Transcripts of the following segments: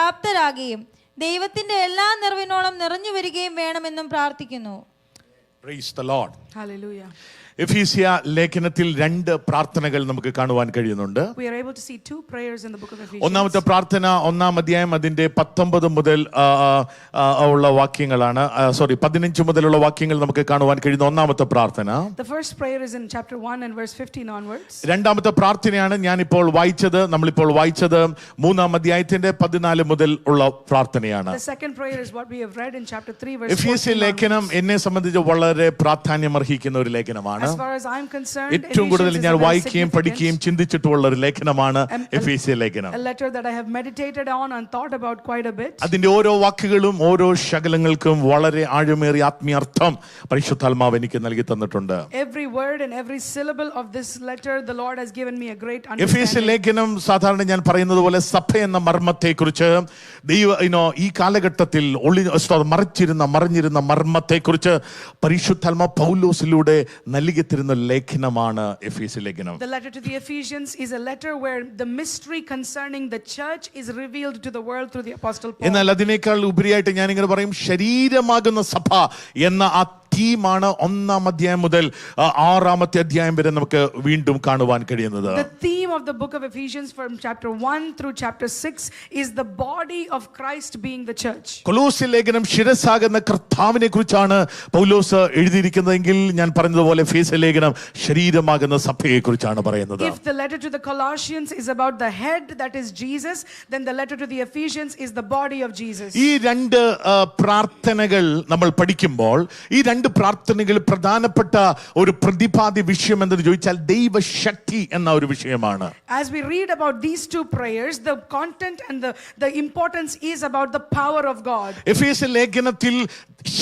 പ്രാപ്തരാകുകയും ദൈവത്തിന്റെ എല്ലാ നിറവിനോളം നിറഞ്ഞു വരികയും വേണമെന്നും പ്രാർത്ഥിക്കുന്നു. Praise the Lord. Hallelujah. എഫീസ്യ ലേഖനത്തിൽ രണ്ട് പ്രാർത്ഥനകൾ നമുക്ക് കാണുവാൻ കഴിയുന്നുണ്ട്. We are able to see two prayers in the book of Ephesians. ഒന്നാമത്തെ പ്രാർത്ഥന 1-ാം അധ്യായം അതിന്റെ 19 മുതൽ ഉള്ള വാക്യങ്ങളാണ്. 15 മുതലുള്ള വാക്യങ്ങൾ നമുക്ക് കാണുവാൻ കഴിയുന്ന ഒന്നാമത്തെ പ്രാർത്ഥന. The first prayer is in chapter 1 and verse 15 onwards. രണ്ടാമത്തെ പ്രാർത്ഥനയാണ് നമ്മളിപ്പോൾ വായിച്ചത് 3-ാം അധ്യായത്തിന്റെ 14 മുതൽ ഉള്ള പ്രാർത്ഥനയാണ്. The second prayer is what we have read in chapter 3 verse 14. എഫീസ്യ ലേഖനം എന്നെ സംബന്ധിച്ച് വളരെ പ്രാധാന്യമർഹിക്കുന്ന ഒരു ലേഖനമാണ്. As far as I am concerned, ഏറ്റവും കൂടുതൽ ഞാൻ വായിക്കുകയും പഠിക്കുകയും ചിന്തിച്ചിട്ടുള്ള ഒരു ലേഖനമാണ് എഫീസ്യ ലേഖനം. A letter that I have meditated on and thought about quite a bit. അതിന്റെ ഓരോ വാക്കുകളും ഓരോ ശകലങ്ങൾക്കും വളരെ ആഴമേറിയ ആത്മീയാർത്ഥം പരിശുദ്ധാത്മാവ് എനിക്ക് നൽകി തന്നിട്ടുണ്ട്. Every word and every syllable of this letter the Lord has given me a great എഫീസ്യ understanding. ലേഖനം സാധാരണ ഞാൻ പറയുന്നത് പോലെ സഭ എന്ന മർമ്മത്തെക്കുറിച്ച് ഈ കാലഘട്ടത്തിൽ മറിഞ്ഞിരുന്ന മർമ്മത്തെക്കുറിച്ച് പരിശുദ്ധാത്മാവ് പൗലോസിലൂടെ നൽകി തരുന്ന ലേഖനമാണ് എഫീസ്യ ലേഖനം. The letter to the Ephesians is a letter where the mystery concerning the church is revealed to the world through the apostle Paul. എന്നാൽ അതിനേക്കാൾ ഉപരിയായിട്ട് ഞാൻ ഇങ്ങനെ പറയും, ശരീരമാകുന്ന സഭ എന്ന ആ തീമാണ് 1-ാം അധ്യായം മുതൽ 6-ാമത്തെ അധ്യായം വരെ നമുക്ക് വീണ്ടും കാണുവാൻ കഴിയുന്നത്. The theme of the book of Ephesians from chapter 1 through chapter 6 is the body of Christ being the church. കൊലോസ്യ ലേഖനം ശിരസ്സാകുന്ന കർത്താവിനെ കുറിച്ചാണ് പൗലോസ് എഴുതിയിരിക്കുന്നതെങ്കിൽ ഞാൻ പറഞ്ഞതുപോലെ എഫേസ്യ ലേഖനം ശരീരമാകുന്ന സഭയെ കുറിച്ചാണ് പറയുന്നത്. If the letter to the Colossians is about the head, that is Jesus, then the letter to the Ephesians is the body of Jesus. ഈ രണ്ട് പ്രാർത്ഥനകൾ നമ്മൾ പഠിക്കുമ്പോൾ ഈ രണ്ട് പ്രാർത്ഥനകൾ പ്രധാനപ്പെട്ട ഒരു പ്രതിപാദ്യ വിഷയം എന്തെന്ന് ചോദിച്ചാൽ ദൈവശക്തി എന്ന ഒരു വിഷയമാണ്. As we read about these two prayers, the content and the importance is about the power of God. എഫേസ്യ ലേഖനത്തിൽ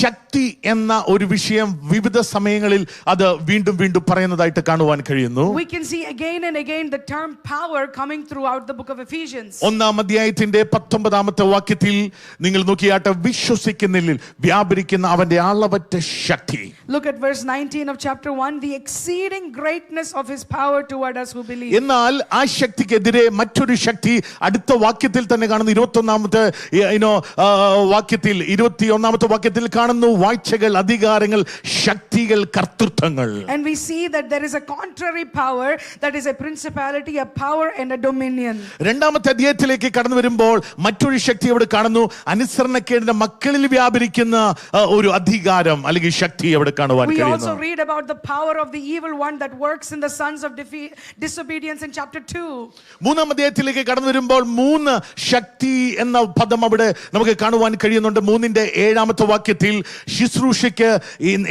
ശക്തി എന്ന ഒരു വിഷയം വിവിധ സമയങ്ങളിൽ അത് വീണ്ടും പറയുന്നതായിട്ട് കാണുവാൻ കഴിയുന്നു. We can see again and again the term power coming throughout the book of Ephesians. 1-ാം അധ്യായത്തിന്റെ 19-ാമത്തെ വാക്യത്തിൽ നിങ്ങൾ നോക്കിയാട്ടെ, വിശ്വസിക്കുന്നതിൽ വ്യാപരിക്കുന്ന അവന്റെ അളവറ്റ ശക്തി. Look at verse 19 of chapter 1, the exceeding greatness of his power toward us who believe. എന്നാൽ ആ ശക്തിക്കെതിരെ മറ്റൊരു ശക്തി അടുത്ത വാക്യത്തിൽ തന്നെ കാണുന്നു. 21-ാമത്തെ വാക്യത്തിൽ 21-ാമത്തെ വാക്യത്തിൽ കാണുന്നു, വാഴ്ചകൾ, അധികാരങ്ങൾ, ശക്തികൾ, കർത്തൃത്വങ്ങൾ. And we see that there is a contrary power, that is a principality, a power and a dominion. 2-ാമത്തെ അധ്യായത്തിലേക്ക് കടന്നു വരുമ്പോൾ മറ്റൊരു ശക്തി അവിടെ കാണുന്നു, അനുസരണക്കേടിന്റെ മക്കളിൽ വ്യാപരിക്കുന്ന ഒരു അധികാരം അല്ലെങ്കിൽ ശക്തി അവിടെ കാണുവാൻ We കഴിയുന്നു. also read about the power of the evil one that works in the sons of disobedience in chapter 2. 3-ാം അധ്യായത്തിലേക്ക് കടന്നു വരുമ്പോൾ 3 ശക്തി എന്ന പദം അവിടെ നമുക്ക് കാണുവാൻ കഴിയുന്നുണ്ട്. 3-ന്റെ 7-ാമത്തെ വാക്യത്തിൽ ശുശ്രൂഷയ്ക്ക്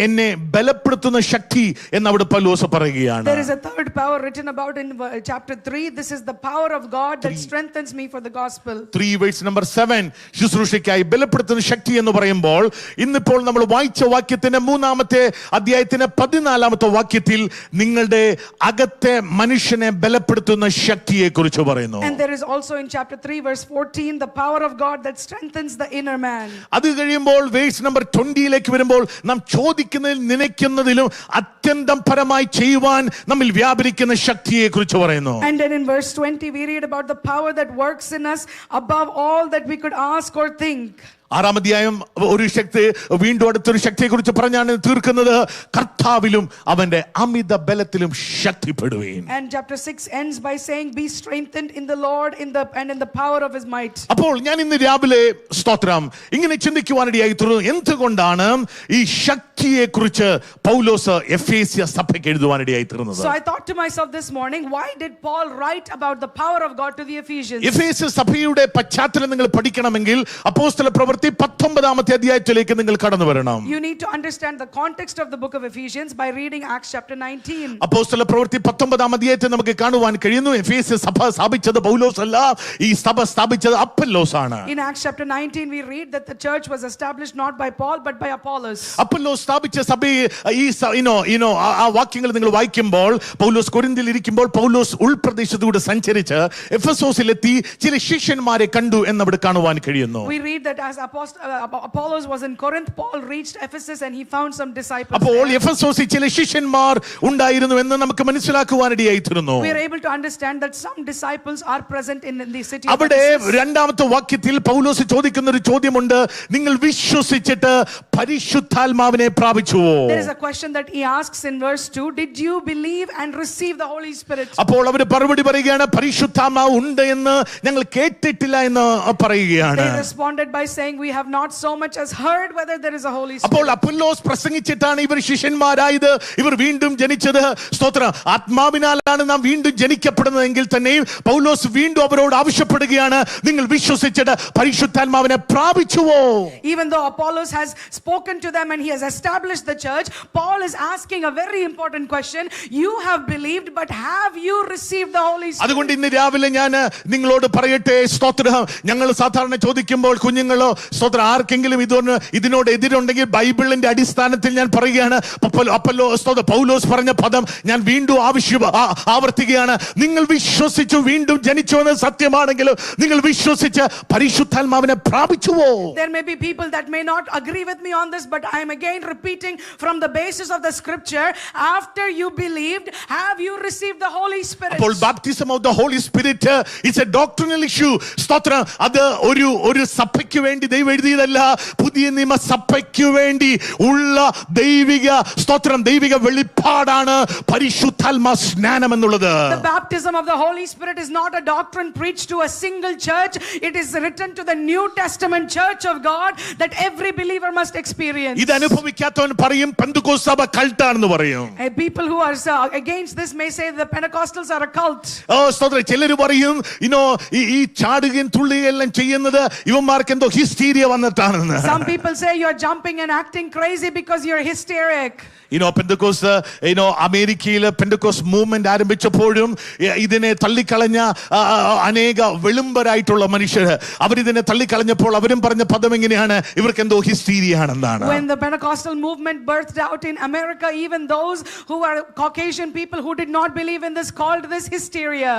എന്നെ ബലപ്പെടുത്തുന്ന ശക്തി എന്ന് അവിടെ പൗലോസ് പറയുകയാണ്. There is a third power written about in chapter 3. This is the power of God that strengthens me for the gospel. 3 verse number 7 ശുശ്രൂഷയ്ക്കായി ബലപ്പെടുത്തുന്ന ശക്തി എന്ന് പറയുമ്പോൾ ഇന്നിപ്പോൾ നമ്മൾ വായിച്ച വാക്യത്തിന്റെ 3-ാമത്തെ അധ്യായത്തിന്റെ 14-ാമത്തെ വാക്യത്തിൽ നിങ്ങളുടെ അകത്തെ മനുഷ്യനെ ബലപ്പെടുത്തുന്ന ശക്തിയെ കുറിച്ച് പറയുന്നു. And there is also in chapter 3 verse 14 the power of God that strengthens the inner man. അത് കഴിയുമ്പോൾ verse number 20ലേക്ക് വരുമ്പോൾ നാം ചോദിക്കുന്നതിലും നനയ്ക്കുന്നതിലും അത്യന്തം പരമായി ചെയ്യുവാൻ നമ്മിൽ വ്യാപരിക്കുന്ന ശക്തിയെ കുറിച്ച് പറയുന്നു. And then in verse 20 we read about the power that works in us above all that we could ask or think. 6-ാം അധ്യായം ഒരു ശക്തി വീണ്ടും അടുത്തൊരു ശക്തിയെ കുറിച്ച് പറഞ്ഞാണ് തീർക്കുന്നത്, കർത്താവിലും അവന്റെ അമിത ബലത്തിലും ശക്തിപ്പെടുവീൻ. And chapter 6 ends by saying be strengthened in the Lord and in the power of his might. അപ്പോൾ ഞാൻ ഇന്ന് രാവിലെ സ്തോത്രം ഇങ്ങനെ ചിന്തിക്കുവാനിടയായി തീർന്നു, എന്തുകൊണ്ടാണ് ഈ ശക്തിയെ കുറിച്ച് പൗലോസ് എഫേസ്യ സഭയ്ക്ക് എഴുതുവാനിടയായി തീർന്നത്. So I thought to myself this morning, why did Paul write about the power of God to the Ephesians? എഫേസ്യ സഭയുടെ പശ്ചാത്തലം നിങ്ങൾ പഠിക്കണമെങ്കിൽ അപ്പോസ്തല പ്രവൃത്തി 19-ാമത്തെ അധ്യായത്തിലേക്ക് നിങ്ങൾ കടന്നു വരണം. You need to understand the context of the book of Ephesians by reading Acts chapter 19. അപ്പോസ്തല പ്രവൃത്തി 19-ാം അധ്യായത്തിൽ നമുക്ക് കാണുവാൻ കഴിയുന്നു, എഫേസ്യ സഭ സ്ഥാപിച്ചത് പൗലോസ് അല്ല, ഈ സഭ സ്ഥാപിച്ചത് അപ്പൊല്ലോസ് ആണ്. In Acts chapter 19 we read that the church was established not by Paul but by Apollos. Apollos സ്ഥാപിച്ച സഭ ആ വാക്യങ്ങൾ നിങ്ങൾ വായിക്കുമ്പോൾ പൗലോസ് കൊരിന്തിൽ ഇരിക്കുമ്പോൾ പൗലോസ് ഉൾപ്രദേശത്തൂടെ സഞ്ചരിച്ച് എഫെസോസിലെത്തി ചില ശിഷ്യന്മാരെ കണ്ടു എന്നവിടെ കാണുവാൻ കഴിയുന്നു. We read that as Apollos was in Corinth, Paul reached Ephesus and he found some disciples അപ്പോൾ there. എഫെസോസിൽ ചില ശിഷ്യന്മാർ ഉണ്ടായിരുന്നു എന്ന് നമുക്ക് മനസ്സിലാക്കുവാനിടയായിത്തീരുന്നു. We are able to understand that some disciples are present in the city of അവിടെ Ephesus. രണ്ടാമത്തെ വാക്യത്തിൽ പൗലോസ് ചോദിക്കുന്ന ഒരു ചോദ്യമുണ്ട്, നിങ്ങൾ വിശ്വസിച്ചിട്ട് പരിശുദ്ധാത്മാവിനെ പ്രാപിച്ചുവോ? There is a question that he asks in verse 2. Did you believe and receive the Holy Spirit? അപ്പോൾ അവർ മറുപടി പറയുകയാണ്, പരിശുദ്ധാത്മാവ് ഉണ്ട് എന്ന് ഞങ്ങൾ കേട്ടിട്ടില്ല എന്ന് പറയുകയാണ്. They responded by saying, we have not so much as heard whether there is a Holy അപ്പോൾ Spirit. അപ്പൊല്ലോസ് പ്രസംഗിച്ചിട്ടാണ് ഇവർ ശിഷ്യന്മാരായത്, ഇവർ വീണ്ടും ജനിച്ചത്. സ്തോത്രം. ആത്മാവിനാലാണ് നാം വീണ്ടും ജനിക്കപ്പെടുന്നതെങ്കിൽ തന്നെയും പൗലോസ് വീണ്ടും അവരോട് ആവശ്യപ്പെടുകയാണ്, നിങ്ങൾ വിശ്വസിച്ചിട്ട് പരിശുദ്ധാത്മാവിനെ പ്രാപിച്ചുവോ? Even though Apollos has spoken to them and he has established the church, Paul is asking a very important question. You have believed, but have you received the Holy Spirit? അതുകൊണ്ട് ഇന്ന് രാവിലെ ഞാൻ നിങ്ങളോട് പറയട്ടെ, സ്തോത്രം, ഞങ്ങൾ സാധാരണ ചോദിക്കുമ്പോൾ കുഞ്ഞുങ്ങളോ സ്തോത്രം ആർക്കെങ്കിലും ഇതിനോട് എതിരുണ്ടെങ്കിൽ ബൈബിളിന്റെ അടിസ്ഥാനത്തിൽ ഞാൻ പറയുകയാണ്, പൗലോസ് പറഞ്ഞ പദം ഞാൻ വീണ്ടും ആവർത്തിക്കുകയാണ്. നിങ്ങൾ വിശ്വസിച്ചു വീണ്ടും ജനിച്ചു എന്ന് സത്യമാണെങ്കിലും നിങ്ങൾ വിശ്വസിച്ച് പരിശുദ്ധാത്മാവിനെ പ്രാപിച്ചുവോ? There may be people that may not agree with me on this, but I am again repeating from the basis of the scripture. After you believed, have you received the Holy Spirit? അപ്പോൾ baptism of the Holy Spirit is a doctrinal issue. സ്തോത്രം. അത് ഒരു സഭയ്ക്ക് വേണ്ടി ദൈവം എഴുതിയതല്ല, പുതിയ നിയമ സഭയ്ക്ക് വേണ്ടി ഉള്ള ദൈവിക വെളിപ്പാടാണ് പരിശുദ്ധാത്മാ സ്നാനം എന്നുള്ളത്. The baptism of the Holy Spirit is not a doctrine preached to a single church. It is written to the New Testament church of God that every believer must experience. ഇത് അനുഭവിക്കാത്തവൻ പറയും പെന്തക്കോസ്ത് സഭ കൾട്ടാണെന്ന് പറയും. People who are against this may say the Pentecostals are a cult. സ്തോത്രം. ചിലർ പറയും ഈ ചാടുകയും തുള്ളുകയെല്ലാം ചെയ്യുന്നത് ഇവന്മാർക്ക് എന്തോ hysteria വന്നിട്ടാണെന്ന്. Some people say you are jumping and acting crazy because you are hysteric. Pentecost അമേരിക്കയിൽ പെന്തക്കോസ്ത് മൂവ്മെന്റ് ആരംഭിച്ചപ്പോഴും ഇതിനെ തള്ളിക്കളഞ്ഞ അനേക വെളുമ്പരായിട്ടുള്ള മനുഷ്യർ അവരിതിനെ തള്ളിക്കളഞ്ഞപ്പോൾ അവരും പറഞ്ഞ പദം എങ്ങനെയാണ്, ഇവർക്ക് എന്തോ ഹിസ്റ്റീരിയ ആണെന്നാണ്. When the Pentecostal movement birthed out in America, even those who are Caucasian people who did not believe in this called this hysteria.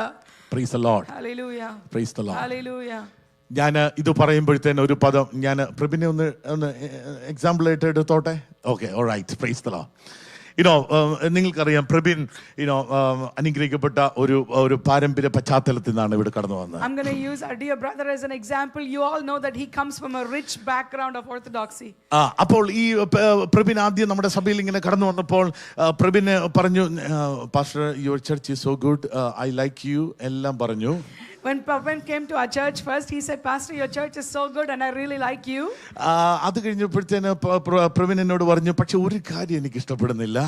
Praise the Lord. Hallelujah. Praise the Lord. Hallelujah. ഞാൻ ഇത് പറയുമ്പോഴത്തേന് ഒരു പദം ഞാൻ പ്രഭിനെ ഒന്ന് example ആയിട്ട് എടുത്തോട്ടെ. Okay, all right. Praise the Lord. നിങ്ങൾക്കറിയാം പ്രബിൻ അനുഗ്രഹിക്കപ്പെട്ട ഒരു പാരമ്പര്യ പശ്ചാത്തലത്തിൽ നിന്നാണ് ഇവിടെ കടന്നു വന്നത്. I'm going to use our dear brother as an example. You all know that he comes from a rich background of orthodoxy. അപ്പോൾ ഈ പ്രബിൻ ആദ്യം നമ്മുടെ സഭയിൽ ഇങ്ങനെ കടന്നു വന്നപ്പോൾ പ്രബിന് പറഞ്ഞു, pastor your church is so good, I like you എല്ലാം പറഞ്ഞു. When Pravin came to our church first, he said, Pastor, your church is so good and I really like you. അത് കഴിഞ്ഞപ്പോഴത്തേന് പ്രവീൺ എന്നോട് പറഞ്ഞു, പക്ഷെ ഒരു കാര്യം എനിക്ക് ഇഷ്ടപ്പെടുന്നില്ല.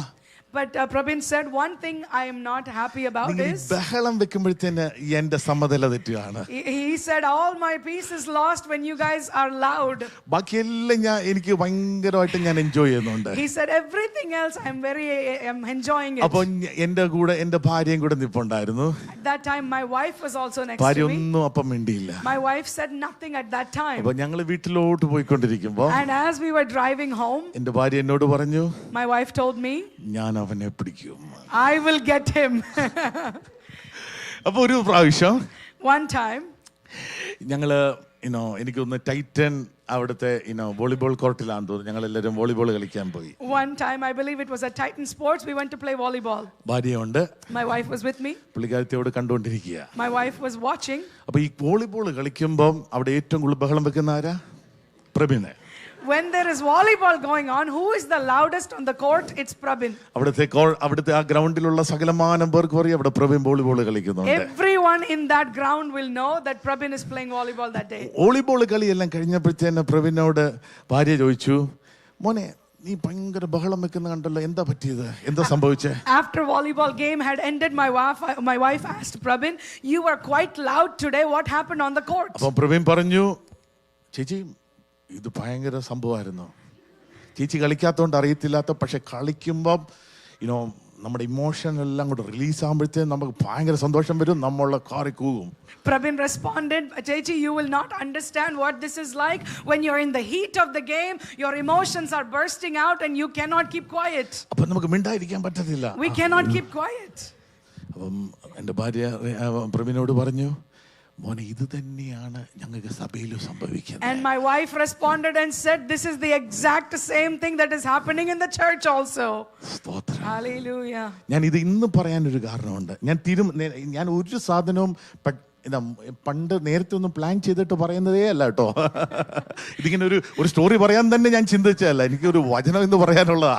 But Pravin said, one thing I am not happy about is ബഹളം വെക്കുമ്പോഴത്തേന് എന്റെ സമ്മതല തെറ്റുകയാണ്. He said, all my peace is lost when you guys are loud. ബാക്കിയെല്ലാം എനിക്ക് ഭയങ്കരമായിട്ട് ഞാൻ എൻജോയ് ചെയ്യുന്നുണ്ട്. He said, everything else I'm enjoying it. അപ്പോൾ എന്റെ കൂടെ എന്റെ ഭാര്യയും കൂടെ നിൽപ്പുണ്ടായിരുന്നു. At that time my wife was also next to ഭാര്യ me. ഒന്നും അപ്പം മിണ്ടിയില്ല. My wife said nothing at that time. അപ്പോൾ ഞങ്ങൾ വീട്ടിലോട്ട് പോയിക്കൊണ്ടിരിക്കുമ്പോൾ And as we were driving home, എന്റെ ഭാര്യ എന്നോട് പറഞ്ഞു, my wife told me, ഞാൻ അവനെ പിടിക്കും, I will get him. അപ്പോൾ ഒരു പ്രാവശ്യം One time ഞങ്ങള് എനിക്കൊന്ന് ടൈറ്റൻ അവിടുത്തെ വോളിബോൾ കോർട്ടിലാന്ന് തോന്നുന്നു, ഞങ്ങൾ എല്ലാവരും വോളിബോൾ കളിക്കാൻ പോയി. One time I believe it was at Titan Sports, we went to play volleyball. ഭാര്യയുണ്ട്, My wife was with me. പുള്ളിക്കാരത്തിയോട് കണ്ടുകൊണ്ടിരിക്കുക. My wife was watching. അപ്പൊ ഈ വോളിബോൾ കളിക്കുമ്പോൾ അവിടെ ഏറ്റവും കൂടുതൽ ബഹളം വെക്കുന്ന ആരാ? പ്രബിനെ. When there is volleyball going on, who is the loudest on the court? It's Prabin. അവിടുത്തെ ആ ഗ്രൗണ്ടിലുള്ള സകലമാനം പേർക്ക് പറയും അവിടെ പ്രബിൻ വോളിബോൾ കളിക്കുന്നുണ്ട്. Everyone in that ground will know that Prabin is playing volleyball that day. Volleyball കളിയെല്ലാം കഴിഞ്ഞപ്പോഴത്തേന് പ്രബിനോട് ഭാര്യ ചോദിച്ചു, മോനെ നീ ഭയങ്കര ബഹളം വെക്കുന്ന കണ്ടല്ലോ, എന്താ പറ്റിയത്, എന്താ സംഭവിച്ചേ? After volleyball game had ended, my wife asked Prabin, you were quite loud today, what happened on the court? അപ്പോൾ പ്രബിൻ പറഞ്ഞു, ചേച്ചി ഇത് ഭയങ്കര സംഭവമായിരുന്നു. ചേച്ചി കളിക്കാത്തതുകൊണ്ട് അറിയത്തില്ലാത്ത, പക്ഷെ കളിക്കുമ്പം നമ്മുടെ ഇമോഷൻ എല്ലാം കൂടെ റിലീസ് ആകുമ്പോഴത്തേക്കും നമുക്ക് ഭയങ്കര സന്തോഷം വരും, നമ്മളെ കാറി കൂകും. Prabin responded, Chechi, you will not understand what this is like. When you're in the heat of the game, your emotions are bursting out and you cannot keep quiet. അപ്പം നമുക്ക് മിണ്ടായിരിക്കാൻ പറ്റത്തില്ല. We cannot keep quiet. അപ്പം എൻ്റെ ഭാര്യ പ്രബിനോട് പറഞ്ഞു, മോനെ ഇത് തന്നെയാണ് ഞങ്ങൾക്ക് സഭയിലും സംഭവിക്കുന്നത്. And my wife responded and said, this is the exact same thing that is happening in the church also. സ്തോത്രം. Hallelujah. ഞാൻ ഇത് ഇന്ന് പറയാനൊരു കാരണമുണ്ട്. ഞാൻ ഒരു സാധനവും പണ്ട് നേരത്തെ ഒന്നും പ്ലാൻ ചെയ്തിട്ട് പറയുന്നതേ അല്ല കേട്ടോ. ഇതിങ്ങനെ ഒരു സ്റ്റോറി പറയാൻ തന്നെ ഞാൻ ചിന്തിച്ചതല്ല, എനിക്ക് ഒരു വചനം എന്ന് പറയാനുള്ളതാ.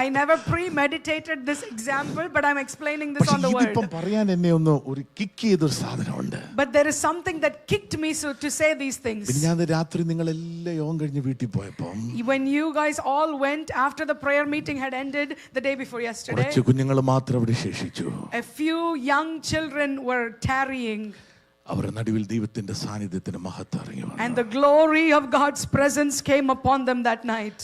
I never premeditated this example, but I'm explaining this on the word. ഇതിപ്പം പറയാൻ എന്നെ ഒന്ന് ഒരു കിക്ക് ചെയ്തൊരു സാധനമുണ്ട്. But there is something that kicked me so to say these things. ഞാൻ രാത്രി നിങ്ങളെല്ലാം യോഗം കഴിഞ്ഞ് വീട്ടിൽ പോയപ്പോൾ When you guys all went after the prayer meeting had ended the day before yesterday, കുറച്ച് കുഞ്ഞുങ്ങൾ മാത്രം അവിടെ ശേഷിച്ചു. a few young children were tarrying. അവരുടെ നടുവിൽ ദൈവത്തിന്റെ സാന്നിധ്യത്തിന്റെ മഹത്വം ഇറങ്ങി വന്നു. And the glory of God's presence came upon them that night.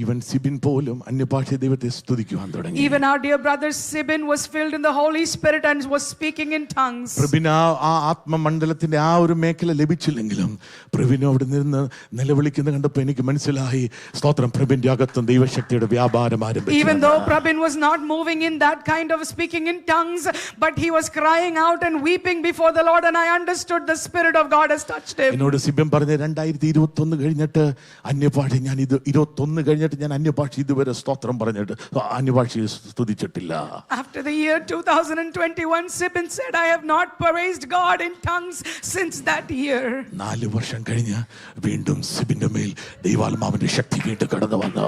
Even Sibin പോലും അന്യഭാഷ ദൈവത്തെ സ്തുതിക്കുവാൻ തുടങ്ങി. Even our dear brother Sibin was filled in the Holy Spirit and was speaking in tongues. Praveena ആ ആത്മമണ്ഡലത്തിന്റെ ആ ഒരു മേഖല ലഭിച്ചില്ലെങ്കിലും പ്രവീണ അവിടെ നിന്ന് നിലവിളിക്കുന്ന കണ്ടപ്പോൾ എനിക്ക് മനസ്സിലായി, സ്തോത്രം, പ്രവീണിന്റെ അകത്തും ദൈവശക്തിയുടെ വ്യാപാരം ആരംഭിച്ചു. Even though Prabin was not moving in that kind of speaking in tongues, but he was crying out and weeping before the Lord, and I understood the Spirit of God has touched him. എന്നോട് സിബിൻ പറഞ്ഞ 2021 കഴിഞ്ഞിട്ട് അന്യഭാഷ ഞാൻ 21 കഴിഞ്ഞിട്ട് ഞാൻ അന്യഭാഷ ഇതുവരെ സ്തോത്രം പറഞ്ഞിട്ട് അന്യഭാഷയെ സ്തുതിച്ചിട്ടില്ല. After the year 2021, Sibin said, I have not praised God in tongues since that year. 4 വർഷം കഴിഞ്ഞ് വീണ്ടും സിബിന്റെ മേൽ ദൈവാത്മാവിന്റെ ശക്തി വീണ്ടും കടന്നു വന്നു.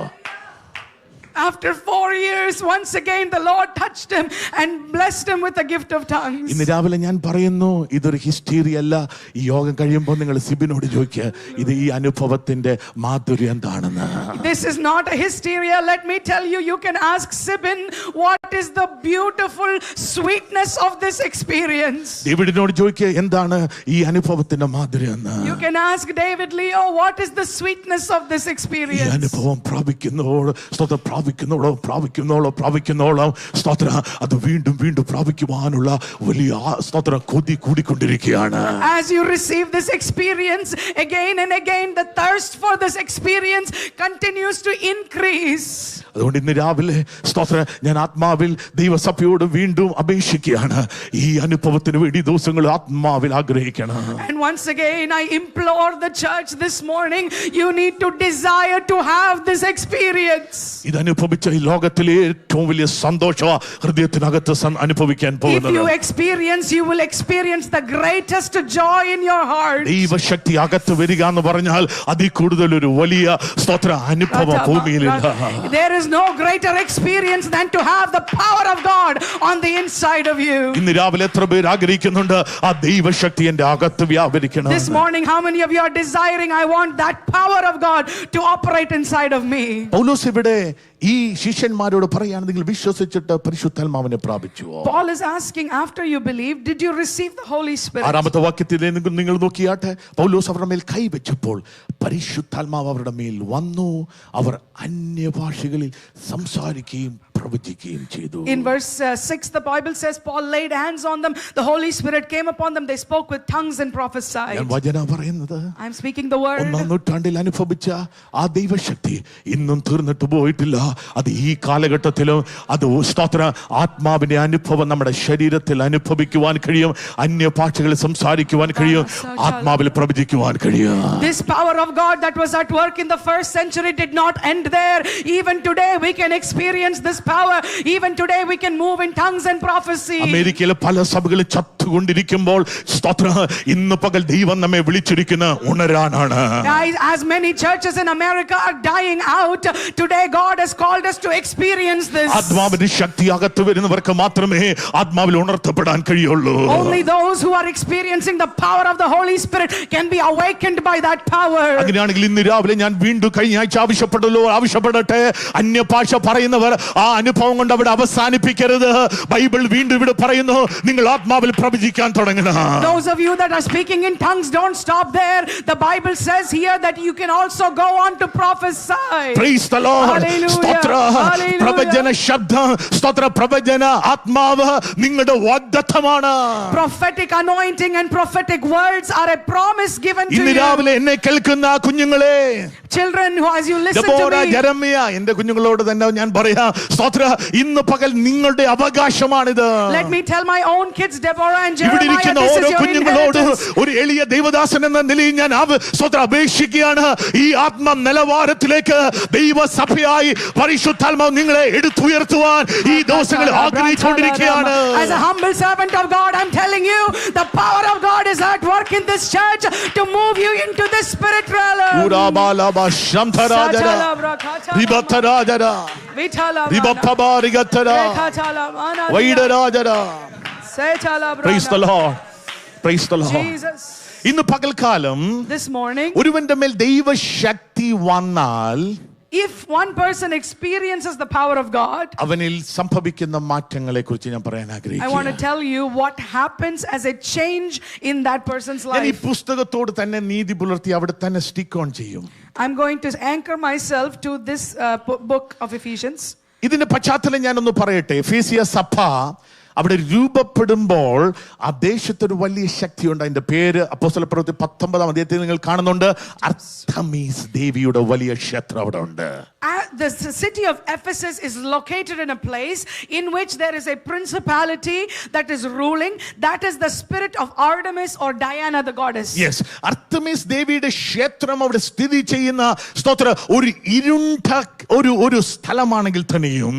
After 4 years, once again the Lord touched him and blessed him with the gift of tongues. ഇന്ന് രാവിലെ ഞാൻ പറയുന്നു, ഇതൊരു ഹിസ്റ്ററി അല്ല. ഈ യോഗം കഴിയുമ്പോൾ നിങ്ങൾ സിബിനോട് ചോദിക്കുക, ഇത് ഈ അനുഭവത്തിന്റെ മാധുര്യം എന്താണെന്ന്. This is not a hysteria. Let me tell you, you can ask Sibin what is the beautiful sweetness of this experience. ഡേവിഡിനോട് ചോദിക്കുക, എന്താണ് ഈ അനുഭവത്തിന്റെ മാധുര്യം എന്ന്. You can ask David Leo, what is the sweetness of this ഈ experience. അനുഭവം പ്രാപിക്കുന്നോളം സ്തോത്ര അത് വീണ്ടും വീണ്ടും പ്രാപിക്കുവാനുള്ള വലിയ സ്തോത്ര കൊതി കൂടിക്കൊണ്ടിരിക്കുകയാണ്. As you receive this experience again and again, the thirst for this experience continues to increase. അതുകൊണ്ട് ഇന്ന് രാവിലെ സ്തോത്ര ഞാൻ ആത്മാവിൽ ദൈവസഭയോട് വീണ്ടും അപേക്ഷിക്കുകയാണ്, ഈ അനുഭവത്തിന് വേണ്ടി ദിവസങ്ങൾ ആത്മാവിൽ ആഗ്രഹിക്കണം. And once again I implore the church this morning, you need to desire to have this experience. ഇത് അനുഭവിച്ച ഈ ലോകത്തിലെ ഏറ്റവും വലിയ സന്തോഷം ഹൃദയത്തിനകത്ത് അനുഭവിക്കാൻ If പോകുന്നത്. you experience, you will experience the greatest joy in your heart. ദൈവശക്തി അകത്ത് വരിക എന്ന് പറഞ്ഞാൽ അതിൽ കൂടുതൽ ഒരു വലിയ സ്തോത്ര അനുഭവം ഭൂമിയിലില്ല. There is no greater experience than to have the power of God on the inside of you. ഇന്ന് രാവിലെ എത്ര പേര് ആഗ്രഹിക്കുന്നുണ്ട് ആ ദൈവശക്തി എന്റെ അകത്ത് വ്യാപരിക്കണം? This morning, how many of you are desiring, I want that power of God to operate inside of me? പൗലോസ് ഇവിടെ ഈ ശിഷ്യന്മാരോട് പറയാണ്, നിങ്ങൾ വിശ്വസിച്ചിട്ട് പരിശുദ്ധാത്മാവിനെ പ്രാപിച്ചുവോ? Paul is asking, after you believe, did you receive the Holy Spirit? 6ാമത്തെ വാക്യത്തിൽ നിങ്ങൾ നോക്കിയാട്ടെ, പൗലോസ് അവരുടെ മേൽ കൈവച്ചപ്പോൾ പരിശുദ്ധാത്മാവ് അവരുടെ മേൽ വന്നു, അവർ അന്യഭാഷകളിൽ സംസാരിക്കുകയും പ്രവചിക്കുകയും ചെയ്തു. In verse 6, the Bible says Paul laid hands on them, the Holy Spirit came upon them, they spoke with tongues and prophesied. ഞാൻ വചനം പറയുന്നത്, I'm speaking the word. 1-ാം നൂറ്റാണ്ടിൽ അനുഭവിച്ച ആ ദൈവശക്തി ഇന്നും തീർന്നിട്ട് പോയിട്ടില്ല. അത് ഈ കാലഘട്ടത്തിലും അത് സ്തോത്ര ആത്മാവിന്റെ അനുഭവം നമ്മുടെ ശരീരത്തിൽ അനുഭവിക്കുവാൻ കഴിയും, അന്യഭാഷകളിൽ സംസാരിക്കുവാൻ കഴിയും, ആത്മാവിൽ പ്രവചിക്കുവാൻ കഴിയും. This power of God that was at work in the first century did not end there. Even today we can experience this power. Even today we can move in tongues and prophecy. അമേരിക്കയിലെ പല സഭകളും ചത്തുകൊണ്ടിരിക്കുമ്പോൾ സ്തോത്ര ഇന്ന് പകൽ ദൈവം നമ്മെ വിളിച്ചിരിക്കുന്ന ഉണരാനാണ്. As many churches in America are dying out, today God has called us to experience this. ആത്മാവിന്റെ ശക്തി അകത്ത് വരുന്നവർക്ക് മാത്രമേ ആത്മാവിൽ ഉണർത്തപ്പെടാൻ കഴിയുള്ളൂ. Only those who are experiencing the power of the Holy Spirit can be awakened by that power. അങ്ങനെയാണെങ്കിൽ ഇന്ന് രാവിലെ ഞാൻ വീണ്ടും കഴിഞ്ഞ ആഴ്ച ആവശ്യപ്പെടട്ടെ, അന്യഭാഷ പറയുന്നവർ ആ അനുഭവം കൊണ്ട് അവിടെ അവസാനിപ്പിക്കരുത്. ബൈബിൾ വീണ്ടും ഇവിടെ പറയുന്നു, നിങ്ങൾ ആത്മാവിൽ പ്രവചിക്കാൻ തുടങ്ങണം. Those of you that are speaking in tongues, don't stop there. The Bible says here that you can also go on to prophesy. Praise the Lord. Hallelujah. സ്തോത്ര. Hallelujah. പ്രവചന ശബ്ദം, സ്തോത്ര, പ്രവചന ആത്മാവ് നിങ്ങളുടെ വാഗ്ദത്തമാണ്. Prophetic anointing and prophetic words are a promise given to ഇന്ന് you. രാവിലെ എന്നെ കേൾക്കുന്ന കുഞ്ഞുങ്ങളെ, Children, who as you listen Deborah, to me, Jeremiah, എന്റെ കുഞ്ഞുങ്ങളോട് തന്നെ ഞാൻ പറയാം, സ്തോത്ര, ഇന്ന് പകൽ നിങ്ങളുടെ അവകാശമാണിത്. let me tell my own kids, Deborah and ഇവിടെ Jeremiah, ഇരിക്കുന്ന this ഓരോ is your കുഞ്ഞുങ്ങളോട് inheritance. ഒരു എളിയ ദൈവദാസൻ എന്ന നിലയിൽ ഞാൻ സ്തോത്ര അപേക്ഷിക്കുകയാണ്. ഈ ആത്മ നിലവാരത്തിലേക്ക് ദൈവസഭയായി പരിശുദ്ധാത്മാവ് നിങ്ങളെ എടുത്തുയർത്തുവാൻ ഈ ദിവസങ്ങളിൽ ആഗ്രഹിച്ചുകൊണ്ടിരിക്കുകയാണ്. As a humble servant of God, I'm telling you, the power of God is at work in this church to move you into the spirit realm. ഊരാബാലാബാ ശംധരാജര, റിബത്തരാജര, റിബത്തബാരിഗത്തര, വൈഡരാജര. Praise the Lord. Praise the Lord. Jesus. ഇന്ന് പകൽക്കാലം This morning, ഒരുവന്റെ മേൽ ദൈവശക്തി വന്നാൽ if one person experiences the power of God, അവനിൽ സംഭവിക്കുന്ന മാറ്റങ്ങളെ കുറിച്ച് ഞാൻ പറയാൻ I want to ആഗ്രഹിക്കുന്നു. tell you what happens as a change in that person's ഞാൻ ഈ life. പുസ്തകത്തോട് തന്നെ നീതി പുലർത്തി അവിടെ തന്നെ സ്റ്റിക്ക് ഓൺ ചെയ്യും. I'm going to anchor myself to this book of Ephesians. ഇതിന്റെ പശ്ചാത്തലം ഞാനൊന്ന് പറയട്ടെ. എഫേസ്യ സഭ അവിടെ രൂപപ്പെടുമ്പോൾ ആ ദേശത്തൊരു വലിയ ശക്തിയുണ്ട്. അതിന്റെ പേര് അപ്പോസ്തലപ്രവൃത്തി 19-ാം അധ്യായത്തിൽ നിങ്ങൾ കാണുന്നുണ്ട്. അർത്തമീസ് ദേവിയുടെ വലിയ ക്ഷേത്രം അവിടെ ഉണ്ട്. The city of Ephesus is located in a place in which there is a principality that is ruling. That is the spirit of Artemis or Diana the goddess. Yes, അർത്തമീസ് ദേവിയുടെ ക്ഷേത്രം അവിടെ സ്ഥിതി ചെയ്യുന്ന സ്തോത്ര ഒരു ഇരുണ്ട ഒരു സ്ഥലമാണെങ്കിൽ തന്നെയും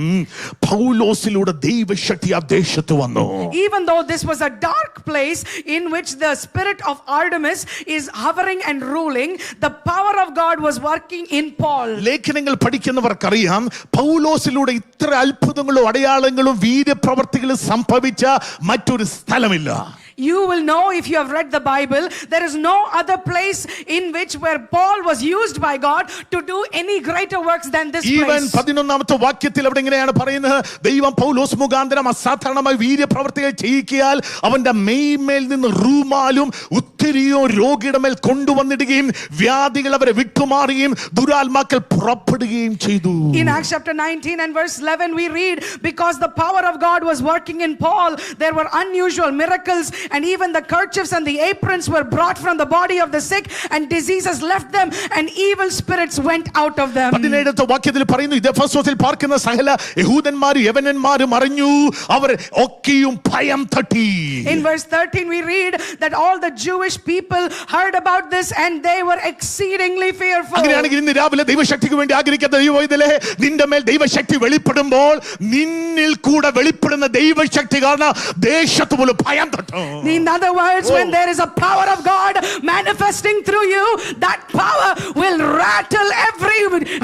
പൗലോസിലൂടെ ദൈവശക്തി ആ ദേശത്ത് വന്നു. Even though this was a dark place in which the spirit of Artemis is hovering and ruling, the power of God was working in Paul. ലേഖനങ്ങൾ പഠിക്കുന്നവർക്കറിയാം, പൗലോസിലൂടെ ഇത്ര അത്ഭുതങ്ങളും അടയാളങ്ങളും വീര്യപ്രവർത്തികളും സംഭവിച്ച മറ്റൊരു സ്ഥലമില്ല. You will know if you have read the Bible, there is no other place in which where Paul was used by God to do any greater works than this even place. 11-ാമത്തെ വാക്യത്തിൽ അവിടെ ഇങ്ങനെയാണ് പറയുന്നത്, ദൈവം പൗലോസ് മുഖാന്തരം അസാധാരണമായ വീര്യപ്രവർത്തികൾ ചെയ്യിക്കാൻ അവന്റെ മെയ്മേൽ നിന്ന് റൂമാലും ഉത്തിരിയോ രോഗിയുടെ മേൽ കൊണ്ടുവന്നിടുകയും വ്യാധികൾ അവരെ വിട്ടുമാറുകയും ദുരാത്മാക്കൾ പുറപ്പെടുകയും ചെയ്തു. In Acts chapter 19 and verse 11 we read, because the power of God was working in Paul, there were unusual miracles, and even the kerchiefs and the aprons were brought from the body of the sick, and diseases left them, and evil spirits went out of them. 17-ാമത്തെ വാക്യത്തിൽ പറയുന്നു, ഇത് എഫെസോസിൽ പാർക്കുന്ന സകല യഹൂദന്മാരും യവനന്മാരും അറിഞ്ഞു, അവർ ഒക്കെയും ഭയം തട്ടി. In verse 13 we read that all the Jewish people heard about this and they were exceedingly fearful. അങ്ങനെയാണെങ്കിൽ ഇന്ന് രാവിലെ ദൈവശക്തിക്ക് വേണ്ടി ആഗ്രഹിക്കുന്ന ദൈവവൈതലേ, നിന്റെ മേൽ ദൈവശക്തി വെളിപ്പെടുമ്പോൾ നിന്നിൽ കൂടെ വെളിപ്പെടുന്ന ദൈവശക്തി കാരണം ദേശത്ത് പോലും ഭയം തട്ടും. In other words, when there is a power of God manifesting through you, that power will rattle every